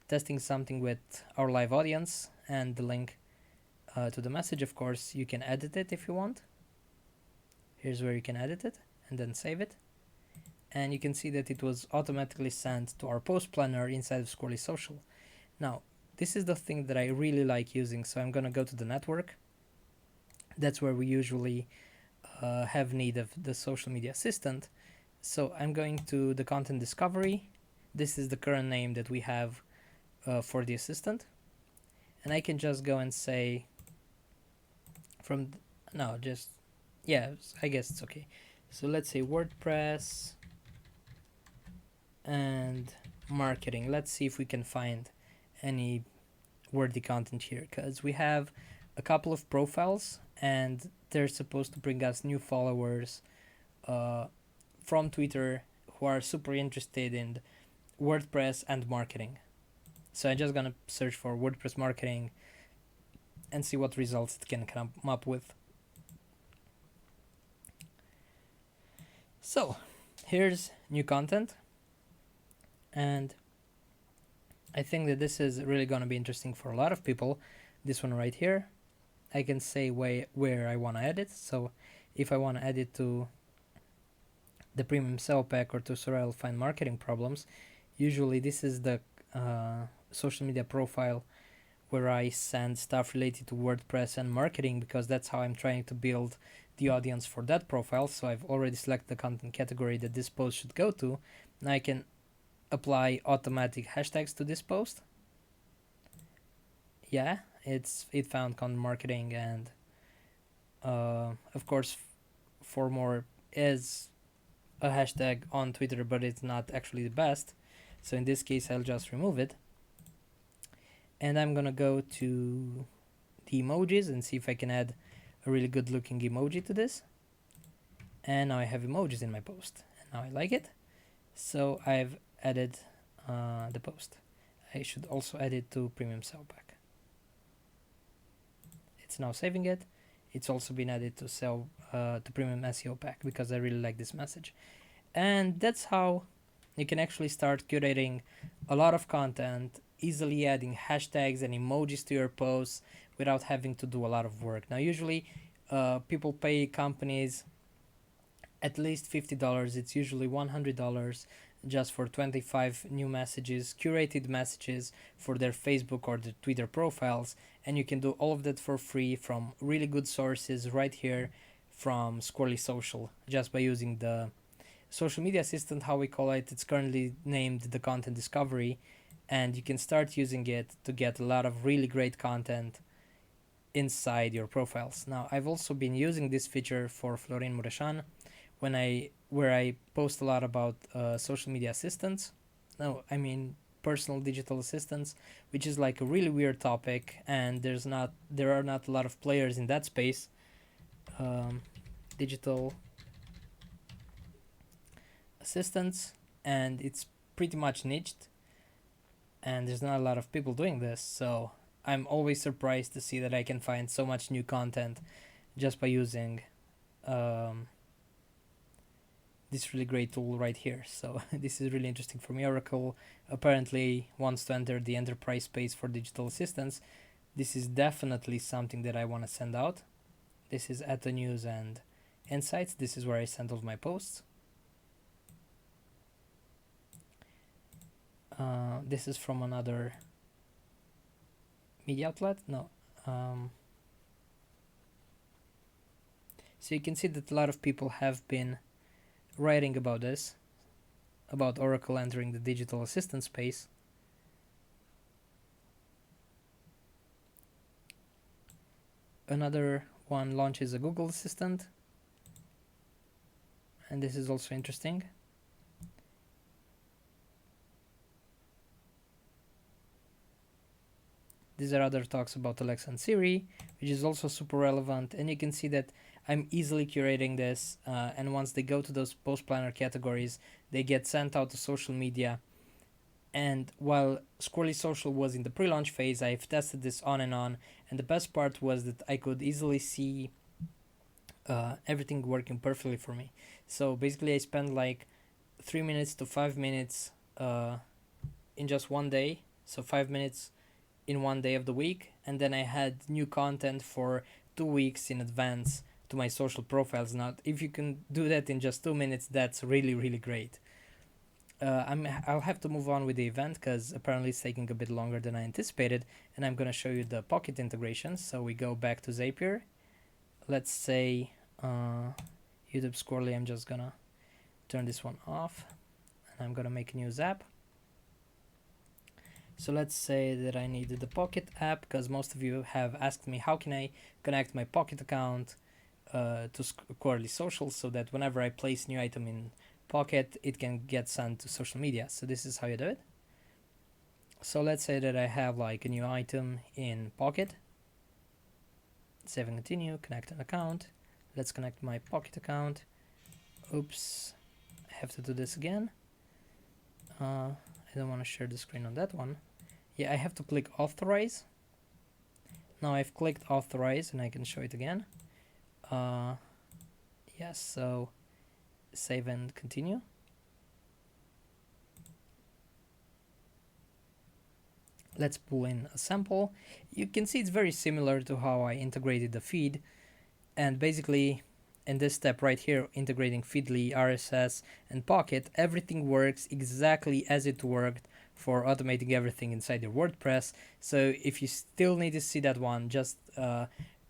testing something with our live audience, and the link to the message. Of course, you can edit it if you want. Here's where you can edit it and then save it. And you can see that it was automatically sent to our post planner inside of Squirrly Social. Now, this is the thing that I really like using. So I'm gonna go to the network. That's where we usually have need of the social media assistant. So I'm going to the content discovery. This is the current name that we have for the assistant. And I can just go and say I guess it's okay. So let's say WordPress and marketing. Let's see if we can find any worthy content here, because we have a couple of profiles and they're supposed to bring us new followers from Twitter who are super interested in WordPress and marketing. So I'm just gonna search for WordPress marketing and see what results it can come up with. So here's new content, and I think that this is really gonna be interesting for a lot of people. This one right here, I can say where I want to edit. So if I want to edit to the premium SEO pack or to Sorrel find marketing problems, usually this is the social media profile where I send stuff related to WordPress and marketing, because that's how I'm trying to build the audience for that profile. So I've already selected the content category that this post should go to. Now I can apply automatic hashtags to this post. Yeah, it found content marketing, and of course for more is a hashtag on Twitter, but it's not actually the best. So in this case, I'll just remove it. And I'm gonna go to the emojis and see if I can add a really good looking emoji to this. And now I have emojis in my post, and now I like it. So I've added the post. I should also add it to premium SEO pack. It's now saving it. It's also been added to to premium SEO pack because I really like this message. And that's how you can actually start curating a lot of content, easily adding hashtags and emojis to your posts without having to do a lot of work. Now, usually people pay companies at least $50. It's usually $100 just for 25 new messages, curated messages for their Facebook or their Twitter profiles. And you can do all of that for free from really good sources right here from Squirrly Social, just by using the social media assistant, how we call it. It's currently named the content discovery, and you can start using it to get a lot of really great content inside your profiles. Now, I've also been using this feature for Florin Muresan where I post a lot about social media assistants. No, I mean personal digital assistants, which is like a really weird topic, and there are not a lot of players in that space. Digital assistants, and it's pretty much niched, and there's not a lot of people doing this. So I'm always surprised to see that I can find so much new content just by using this really great tool right here. So this is really interesting for me. Oracle apparently wants to enter the enterprise space for digital assistants. This is definitely something that I want to send out. This is at the news and insights. This is where I send all my posts. This is from another media outlet. No. So you can see that a lot of people have been writing about this, about Oracle entering the digital assistant space. Another one launches a Google Assistant, and this is also interesting. These are other talks about Alexa and Siri, which is also super relevant, and you can see that I'm easily curating this, and once they go to those post planner categories, they get sent out to social media. And while Squirrly Social was in the pre-launch phase, I've tested this on, and the best part was that I could easily see everything working perfectly for me. So basically I spent like 3 minutes to 5 minutes in just one day, so 5 minutes in one day of the week, and then I had new content for 2 weeks in advance to my social profiles. Now if you can do that in just 2 minutes, that's really great. I'll have to move on with the event because apparently it's taking a bit longer than I anticipated, and I'm gonna show you the Pocket integration. So we go back to Zapier. Let's say YouTube Squirrely. I'm just gonna turn this one off, and I'm gonna make a new Zap. So let's say that I needed the Pocket app because most of you have asked me how can I connect my Pocket account to Squirrly Social so that whenever I place new item in Pocket, it can get sent to social media. So this is how you do it. So let's say that I have like a new item in Pocket. Save and continue, connect an account. Let's connect my Pocket account. Oops, I have to do this again. I don't want to share the screen on that one. Yeah, I have to click authorize. Now I've clicked authorize and I can show it again. Yes, so save and continue. Let's pull in a sample. You can see it's very similar to how I integrated the feed, and basically in this step right here, integrating Feedly, RSS and Pocket, everything works exactly as it worked for automating everything inside your WordPress. So if you still need to see that one, just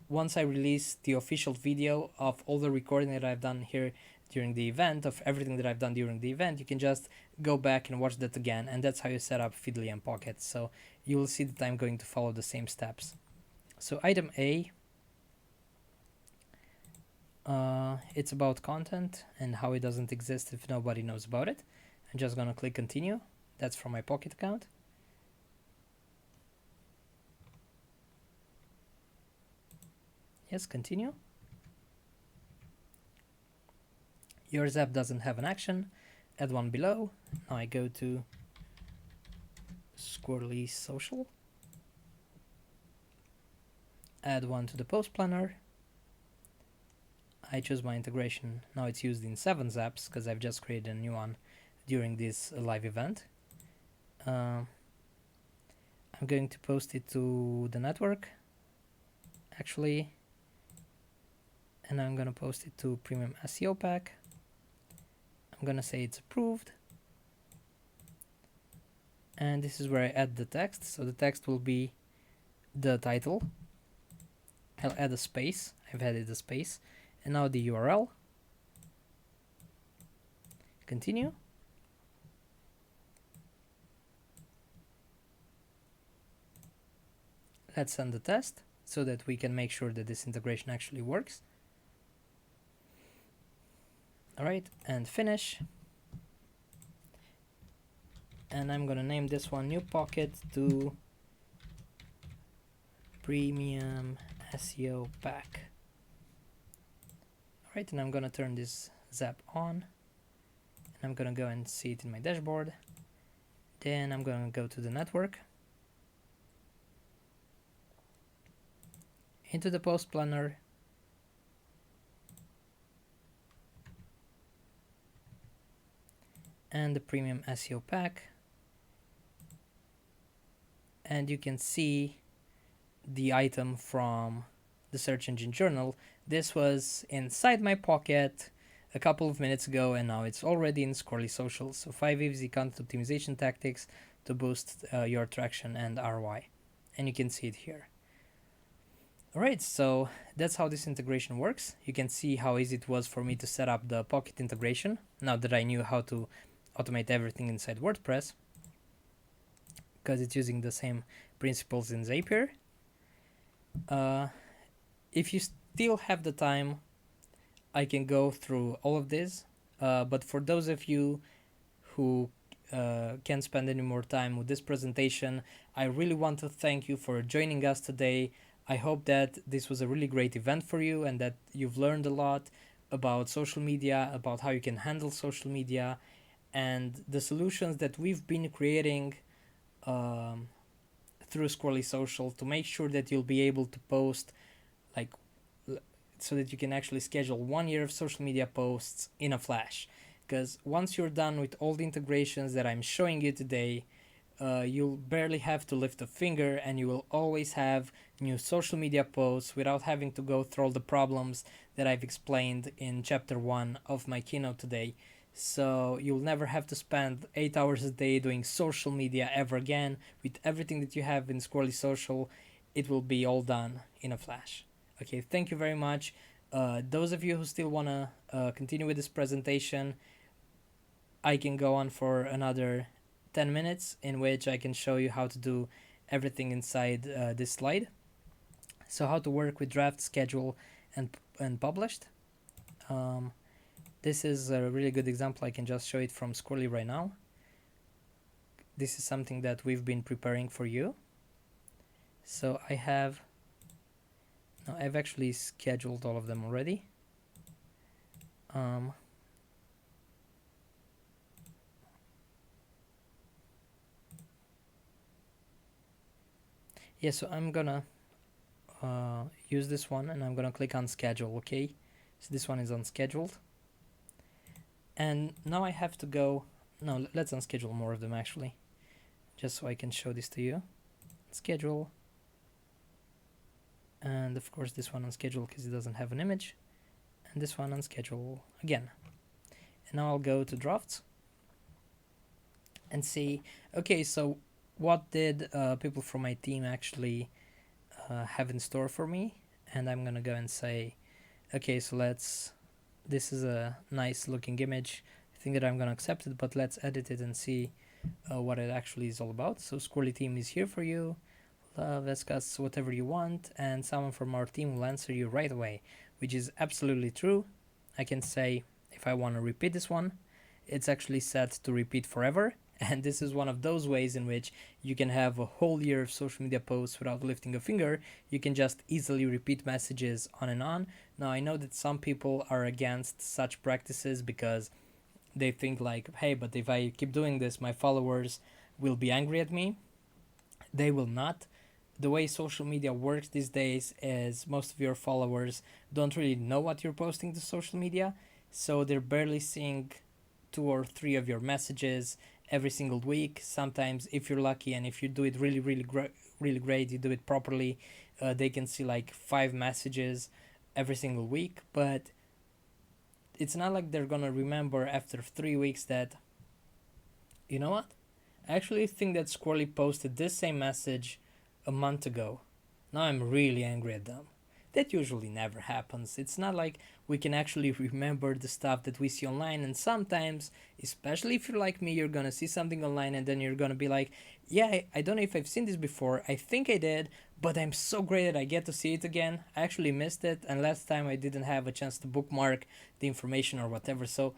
once I release the official video of all the recording that I've done here during the event, of everything that I've done during the event, you can just go back and watch that again, and that's how you set up Feedly and Pocket. So you will see that I'm going to follow the same steps. So item A, it's about content and how it doesn't exist if nobody knows about it. I'm just gonna click continue. That's from my Pocket account. Yes, continue. Your Zap doesn't have an action. Add one below. Now I go to Squirrly Social. Add one to the post planner. I choose my integration. Now it's used in 7 Zaps because I've just created a new one during this live event. I'm going to post it to the network, actually, and I'm gonna post it to Premium SEO Pack. I'm gonna say it's approved, and this is where I add the text. So the text will be the title. I'll add a space. I've added a space, and now the URL. Continue. Let's send the test so that we can make sure that this integration actually works. Alright, and finish. And I'm gonna name this one New Pocket to Premium SEO Pack. Alright, and I'm gonna turn this Zap on. And I'm gonna go and see it in my dashboard. Then I'm gonna go to the network. Into the post planner. And the Premium SEO Pack. And you can see the item from the search engine journal. This was inside my pocket a couple of minutes ago, and now it's already in Squirrly Social. So 5 easy content optimization tactics to boost your traction and ROI. And you can see it here. Alright, so that's how this integration works. You can see how easy it was for me to set up the Pocket integration now that I knew how to automate everything inside WordPress, because it's using the same principles in Zapier. If you still have the time, I can go through all of this, but for those of you who can't spend any more time with this presentation, I really want to thank you for joining us today. I hope that this was a really great event for you and that you've learned a lot about social media, about how you can handle social media, and the solutions that we've been creating through Squirrly Social to make sure that you'll be able to post so that you can actually schedule 1 year of social media posts in a flash. Because once you're done with all the integrations that I'm showing you today, you'll barely have to lift a finger and you will always have new social media posts without having to go through all the problems that I've explained in chapter 1 of my keynote today. So you'll never have to spend 8 hours a day doing social media ever again. With everything that you have in Squirrely Social, it will be all done in a flash. Okay, thank you very much. Those of you who still want to continue with this presentation, I can go on for another 10 minutes in which I can show you how to do everything inside this slide. So how to work with draft, schedule, and published. This is a really good example. I can just show it from Squirrly right now. This is something that we've been preparing for you. So I've actually scheduled all of them already. Yeah, so I'm gonna use this one and I'm gonna click on schedule. Okay, so this one is unscheduled, and now I have to go. No, let's unschedule more of them actually, just so I can show this to you. Schedule, and of course this one unschedule because it doesn't have an image, and this one unschedule again. And now I'll go to drafts and see, okay, so what did people from my team actually have in store for me. And I'm gonna go and say, okay, so this is a nice looking image. I think that I'm gonna accept it, but let's edit it and see what it actually is all about. So Squirrely team is here for you. Discuss whatever you want, and someone from our team will answer you right away, which is absolutely true. I can say if I want to repeat this one, it's actually set to repeat forever. And this is one of those ways in which you can have a whole year of social media posts without lifting a finger. You can just easily repeat messages on and on. Now, I know that some people are against such practices because they think like, hey, but if I keep doing this, my followers will be angry at me. They will not. The way social media works these days is most of your followers don't really know what you're posting to social media, so they're barely seeing 2 or 3 of your messages every single week. Sometimes, if you're lucky and if you do it really great, you do it properly, they can see like 5 messages every single week. But it's not like they're gonna remember after 3 weeks that, you know what, I actually think that Squirrely posted this same message a month ago. Now I'm really angry at them. That usually never happens. It's not like we can actually remember the stuff that we see online, and sometimes, especially if you're like me, you're gonna see something online and then you're gonna be like, yeah, I don't know if I've seen this before, I think I did, but I'm so great that I get to see it again. I actually missed it, and last time I didn't have a chance to bookmark the information or whatever. So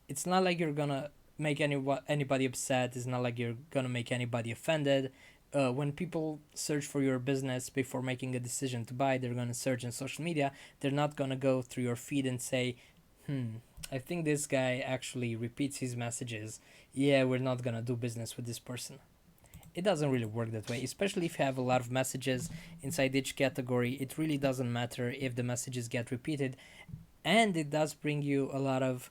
it's not like you're gonna make anybody upset. It's not like you're gonna make anybody offended. When people search for your business before making a decision to buy, they're going to search in social media. They're not going to go through your feed and say, I think this guy actually repeats his messages. Yeah, we're not going to do business with this person. It doesn't really work that way, especially if you have a lot of messages inside each category. It really doesn't matter if the messages get repeated. And it does bring you a lot of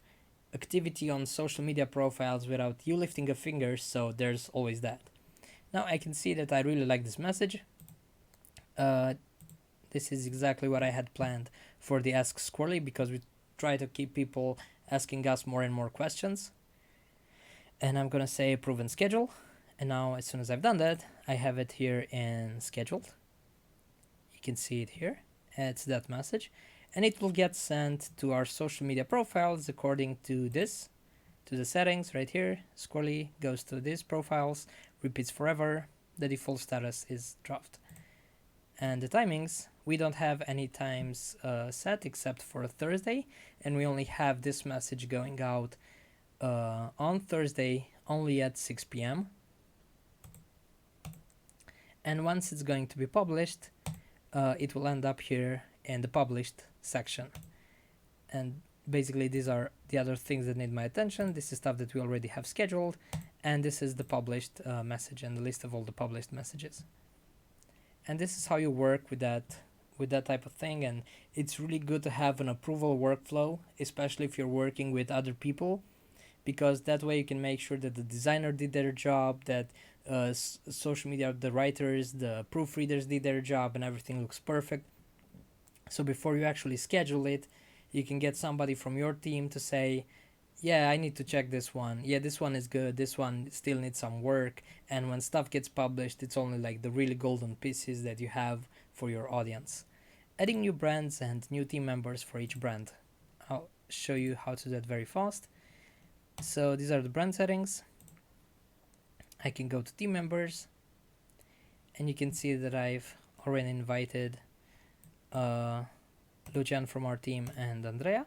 activity on social media profiles without you lifting a finger, so there's always that. Now I can see that I really like this message. This This is exactly what I had planned for the Ask Squirrely, because we try to keep people asking us more and more questions. And I'm gonna say approve and schedule. And now as soon as I've done that, I have it here in scheduled. You can see it here. It's that message. And it will get sent to our social media profiles according to this, to the settings right here. Squirrely goes to these profiles, repeats forever. The default status is draft. And the timings, we don't have any times set except for Thursday, and we only have this message going out on Thursday only at 6 p.m. And once it's going to be published, it will end up here in the published section. And basically these are the other things that need my attention. This is stuff that we already have scheduled, and this is the published message and the list of all the published messages. And this is how you work with that type of thing. And it's really good to have an approval workflow, especially if you're working with other people, because that way you can make sure that the designer did their job, that social media, the writers, the proofreaders did their job, and everything looks perfect. So before you actually schedule it, you can get somebody from your team to say, yeah, I need to check this one. Yeah, this one is good. This one still needs some work. And when stuff gets published, it's only like the really golden pieces that you have for your audience. Adding new brands and new team members for each brand. I'll show you how to do that very fast. So these are the brand settings. I can go to team members, and you can see that I've already invited Lucian from our team and Andrea.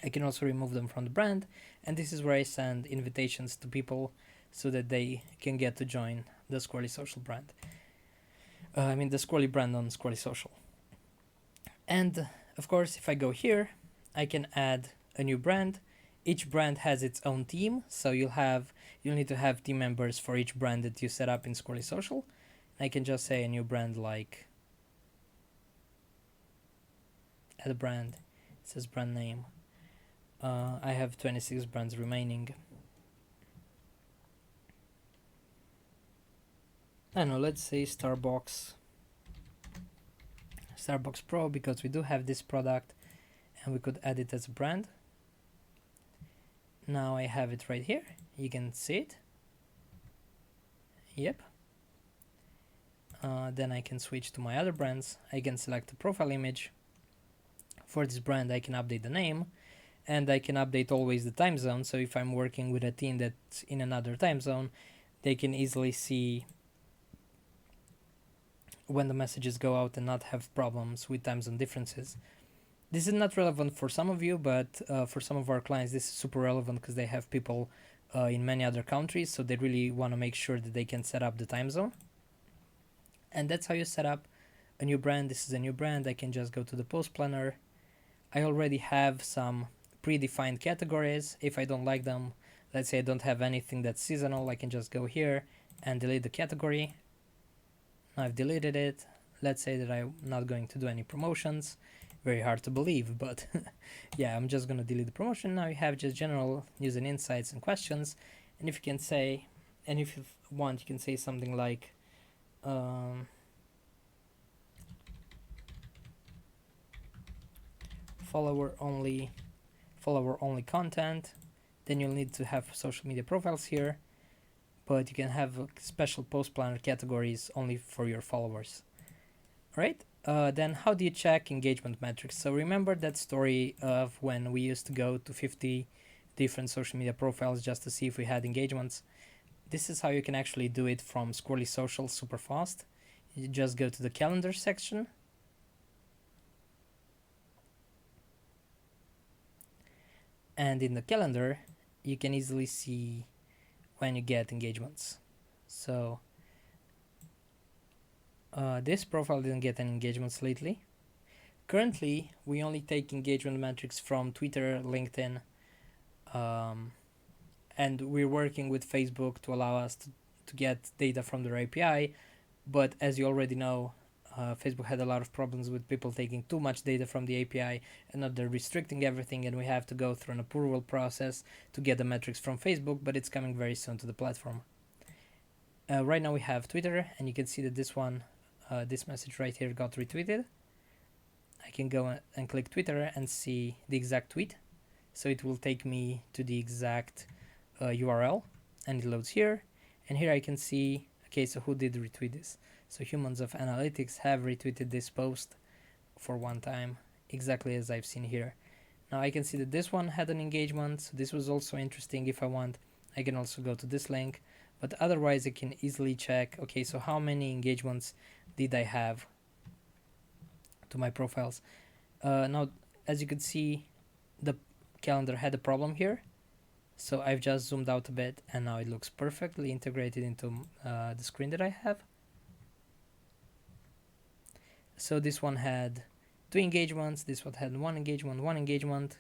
I can also remove them from the brand, and this is where I send invitations to people so that they can get to join the Squirrly Social brand. The Squirrly brand on Squirrly Social. And of course, if I go here, I can add a new brand. Each brand has its own team, so you'll need to have team members for each brand that you set up in Squirrly Social. I can just say a new brand, like add a brand. It says brand name. I have 26 brands remaining. I don't know, let's say Starbucks Pro, because we do have this product and we could add it as a brand. Now I have it right here. You can see it. Yep. Then I can switch to my other brands. I can select the profile image. For this brand, I can update the name, and I can update always the time zone. So if I'm working with a team that's in another time zone, they can easily see when the messages go out and not have problems with time zone differences. This is not relevant for some of you, but for some of our clients, this is super relevant because they have people in many other countries, so they really want to make sure that they can set up the time zone. And that's how you set up a new brand. This is a new brand. I can just go to the post planner. I already have some predefined categories. If I don't like them, let's say I don't have anything that's seasonal, I can just go here and delete the category. Now I've deleted it. Let's say that I'm not going to do any promotions. Very hard to believe, but yeah, I'm just gonna delete the promotion. Now you have just general news and insights and questions. And if you can say, and if you want, you can say something like follower only content. Then you'll need to have social media profiles here, but you can have special post planner categories only for your followers. All right. Then how do you check engagement metrics? So remember that story of when we used to go to 50 different social media profiles just to see if we had engagements? This is how you can actually do it from Squirrly Social super fast. You just go to the calendar section. And in the calendar, you can easily see when you get engagements. So this profile didn't get any engagements lately. Currently, we only take engagement metrics from Twitter, LinkedIn, and we're working with Facebook to allow us to get data from their API. But as you already know, Facebook had a lot of problems with people taking too much data from the API, and now they're restricting everything, and we have to go through an approval process to get the metrics from Facebook, but it's coming very soon to the platform. Right now we have Twitter, and you can see that this one this message right here got retweeted, I can go and click Twitter and see the exact tweet. So it will take me to the exact URL, and it loads here. And here I can see, okay, so who did retweet this? So Humans of Analytics have retweeted this post for one time, exactly as I've seen here. Now I can see that this one had an engagement, so this was also interesting. If I want, I can also go to this link, but otherwise I can easily check, okay, so how many engagements did I have to my profiles? Now, as you can see, the calendar had a problem here, so I've just zoomed out a bit, and now it looks perfectly integrated into the screen that I have. So this one had 2 engagements, this one had 1 engagement.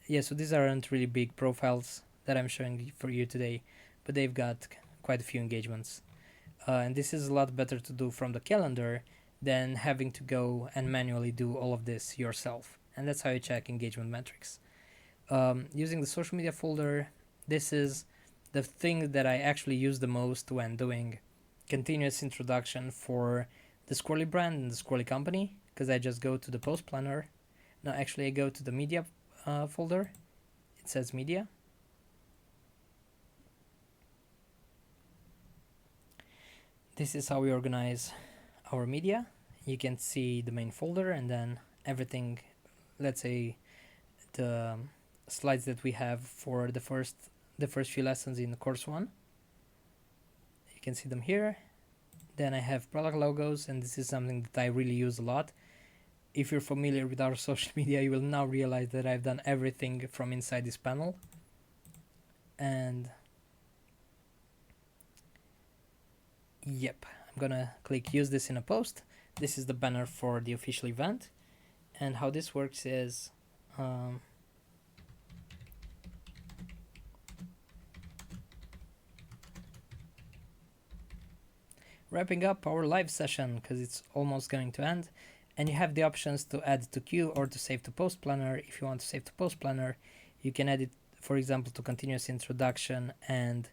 Yeah, so these aren't really big profiles that I'm showing for you today, but they've got quite a few engagements. And this is a lot better to do from the calendar than having to go and manually do all of this yourself. And that's how you check engagement metrics. Using the social media folder, this is the thing that I actually use the most when doing continuous introduction for the Squirrly brand and the Squirrly company, because I just go to the post planner. No, actually I go to the media folder. It says media. This is how we organize our media. You can see the main folder and then everything, let's say the slides that we have for the first few lessons in course 1. You can see them here. Then I have product logos, and this is something that I really use a lot. If you're familiar with our social media, you will now realize that I've done everything from inside this panel. And yep, I'm gonna click use this in a post. This is the banner for the official event. And how this works is wrapping up our live session because it's almost going to end, and you have the options to add to queue or to save to post planner. If you want to save to post planner, you can add it, for example, to continuous introduction and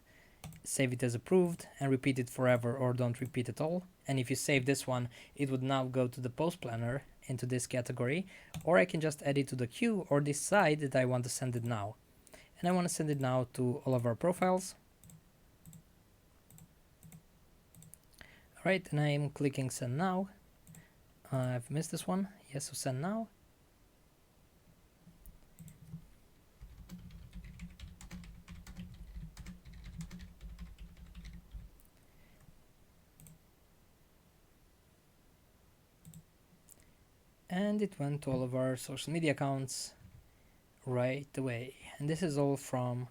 save it as approved and repeat it forever, or don't repeat at all. And if you save this one, it would now go to the post planner into this category, or I can just add it to the queue or decide that I want to send it now. And I want to send it now to all of our profiles. Alright, and I'm clicking send now. I've missed this one. Yes, so send now. And it went to all of our social media accounts right away. And this is all from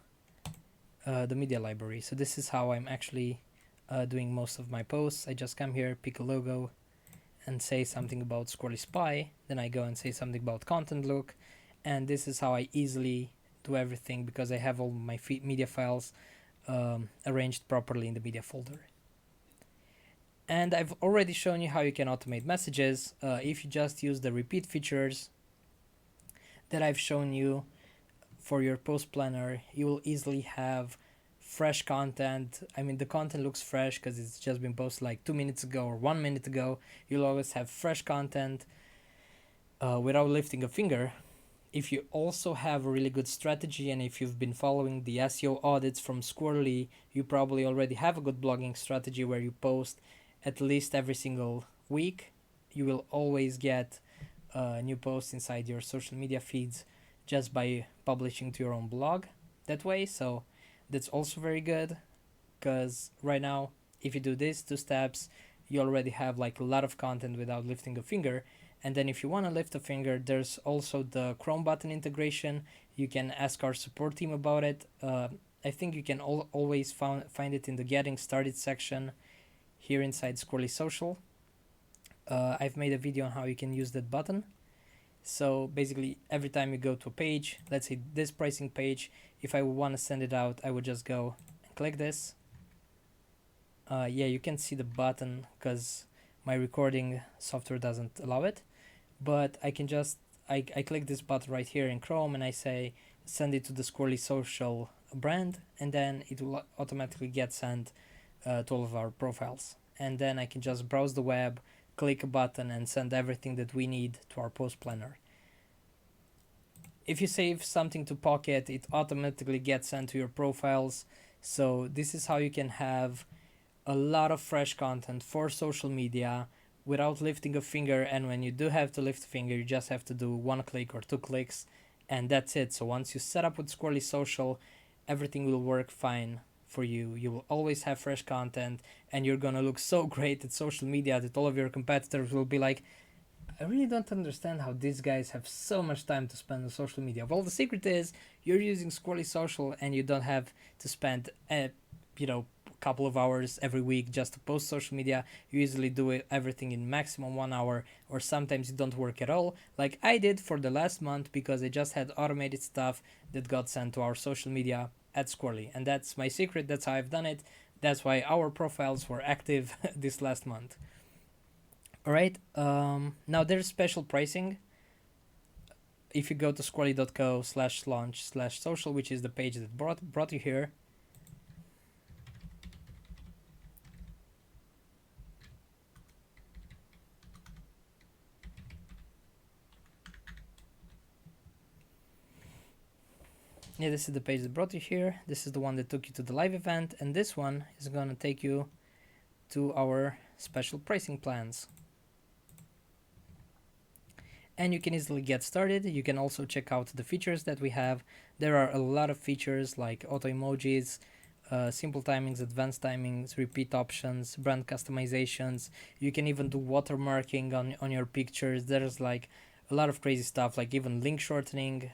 the media library. So this is how I'm actually doing most of my posts. I just come here, pick a logo, and say something about Squirrly Spy. Then I go and say something about content look. And this is how I easily do everything, because I have all my media files arranged properly in the media folder. And I've already shown you how you can automate messages. If you just use the repeat features that I've shown you for your post planner, you will easily have fresh content. I mean, the content looks fresh because it's just been posted like 2 minutes ago or 1 minute ago. You'll always have fresh content without lifting a finger. If you also have a really good strategy, and if you've been following the SEO audits from Squirrly, you probably already have a good blogging strategy where you post at least every single week. You will always get new posts inside your social media feeds just by publishing to your own blog that way. So that's also very good, because right now, if you do these 2 steps, you already have like a lot of content without lifting a finger. And then if you want to lift a finger, there's also the Chrome button integration. You can ask our support team about it. I think you can always find it in the Getting Started section here inside Squirrly Social. I've made a video on how you can use that button. So basically, every time you go to a page, let's say this pricing page, if I want to send it out, I would just go and click this. Yeah, you can see the button because my recording software doesn't allow it, but I can just, I click this button right here in Chrome and I say send it to the Squirrly Social brand, and then it will automatically get sent to all of our profiles. And then I can just browse the web, click a button and send everything that we need to our post planner. If you save something to Pocket, it automatically gets sent to your profiles. So this is how you can have a lot of fresh content for social media without lifting a finger. And when you do have to lift a finger, you just have to do 1 click or 2 clicks, and that's it. So once you set up with Squirrly Social, everything will work fine for you. You will always have fresh content, and you're gonna look so great at social media that all of your competitors will be like, I really don't understand how these guys have so much time to spend on social media. Well, the secret is you're using Squirrely Social, and you don't have to spend a couple of hours every week just to post social media. You easily do it, everything in maximum 1 hour, or sometimes it don't work at all, like I did for the last month, because I just had automated stuff that got sent to our social media at Squirrely, and that's my secret. That's how I've done it. That's why our profiles were active this last month. All right. Now there's special pricing. If you go to squirrely.co/launch/social, which is the page that brought you here, yeah, this is the page that brought you here. This is the one that took you to the live event, and this one is gonna take you to our special pricing plans. And you can easily get started. You can also check out the features that we have. There are a lot of features like auto emojis, simple timings, advanced timings, repeat options, brand customizations. You can even do watermarking on your pictures. There's like a lot of crazy stuff, like even link shortening,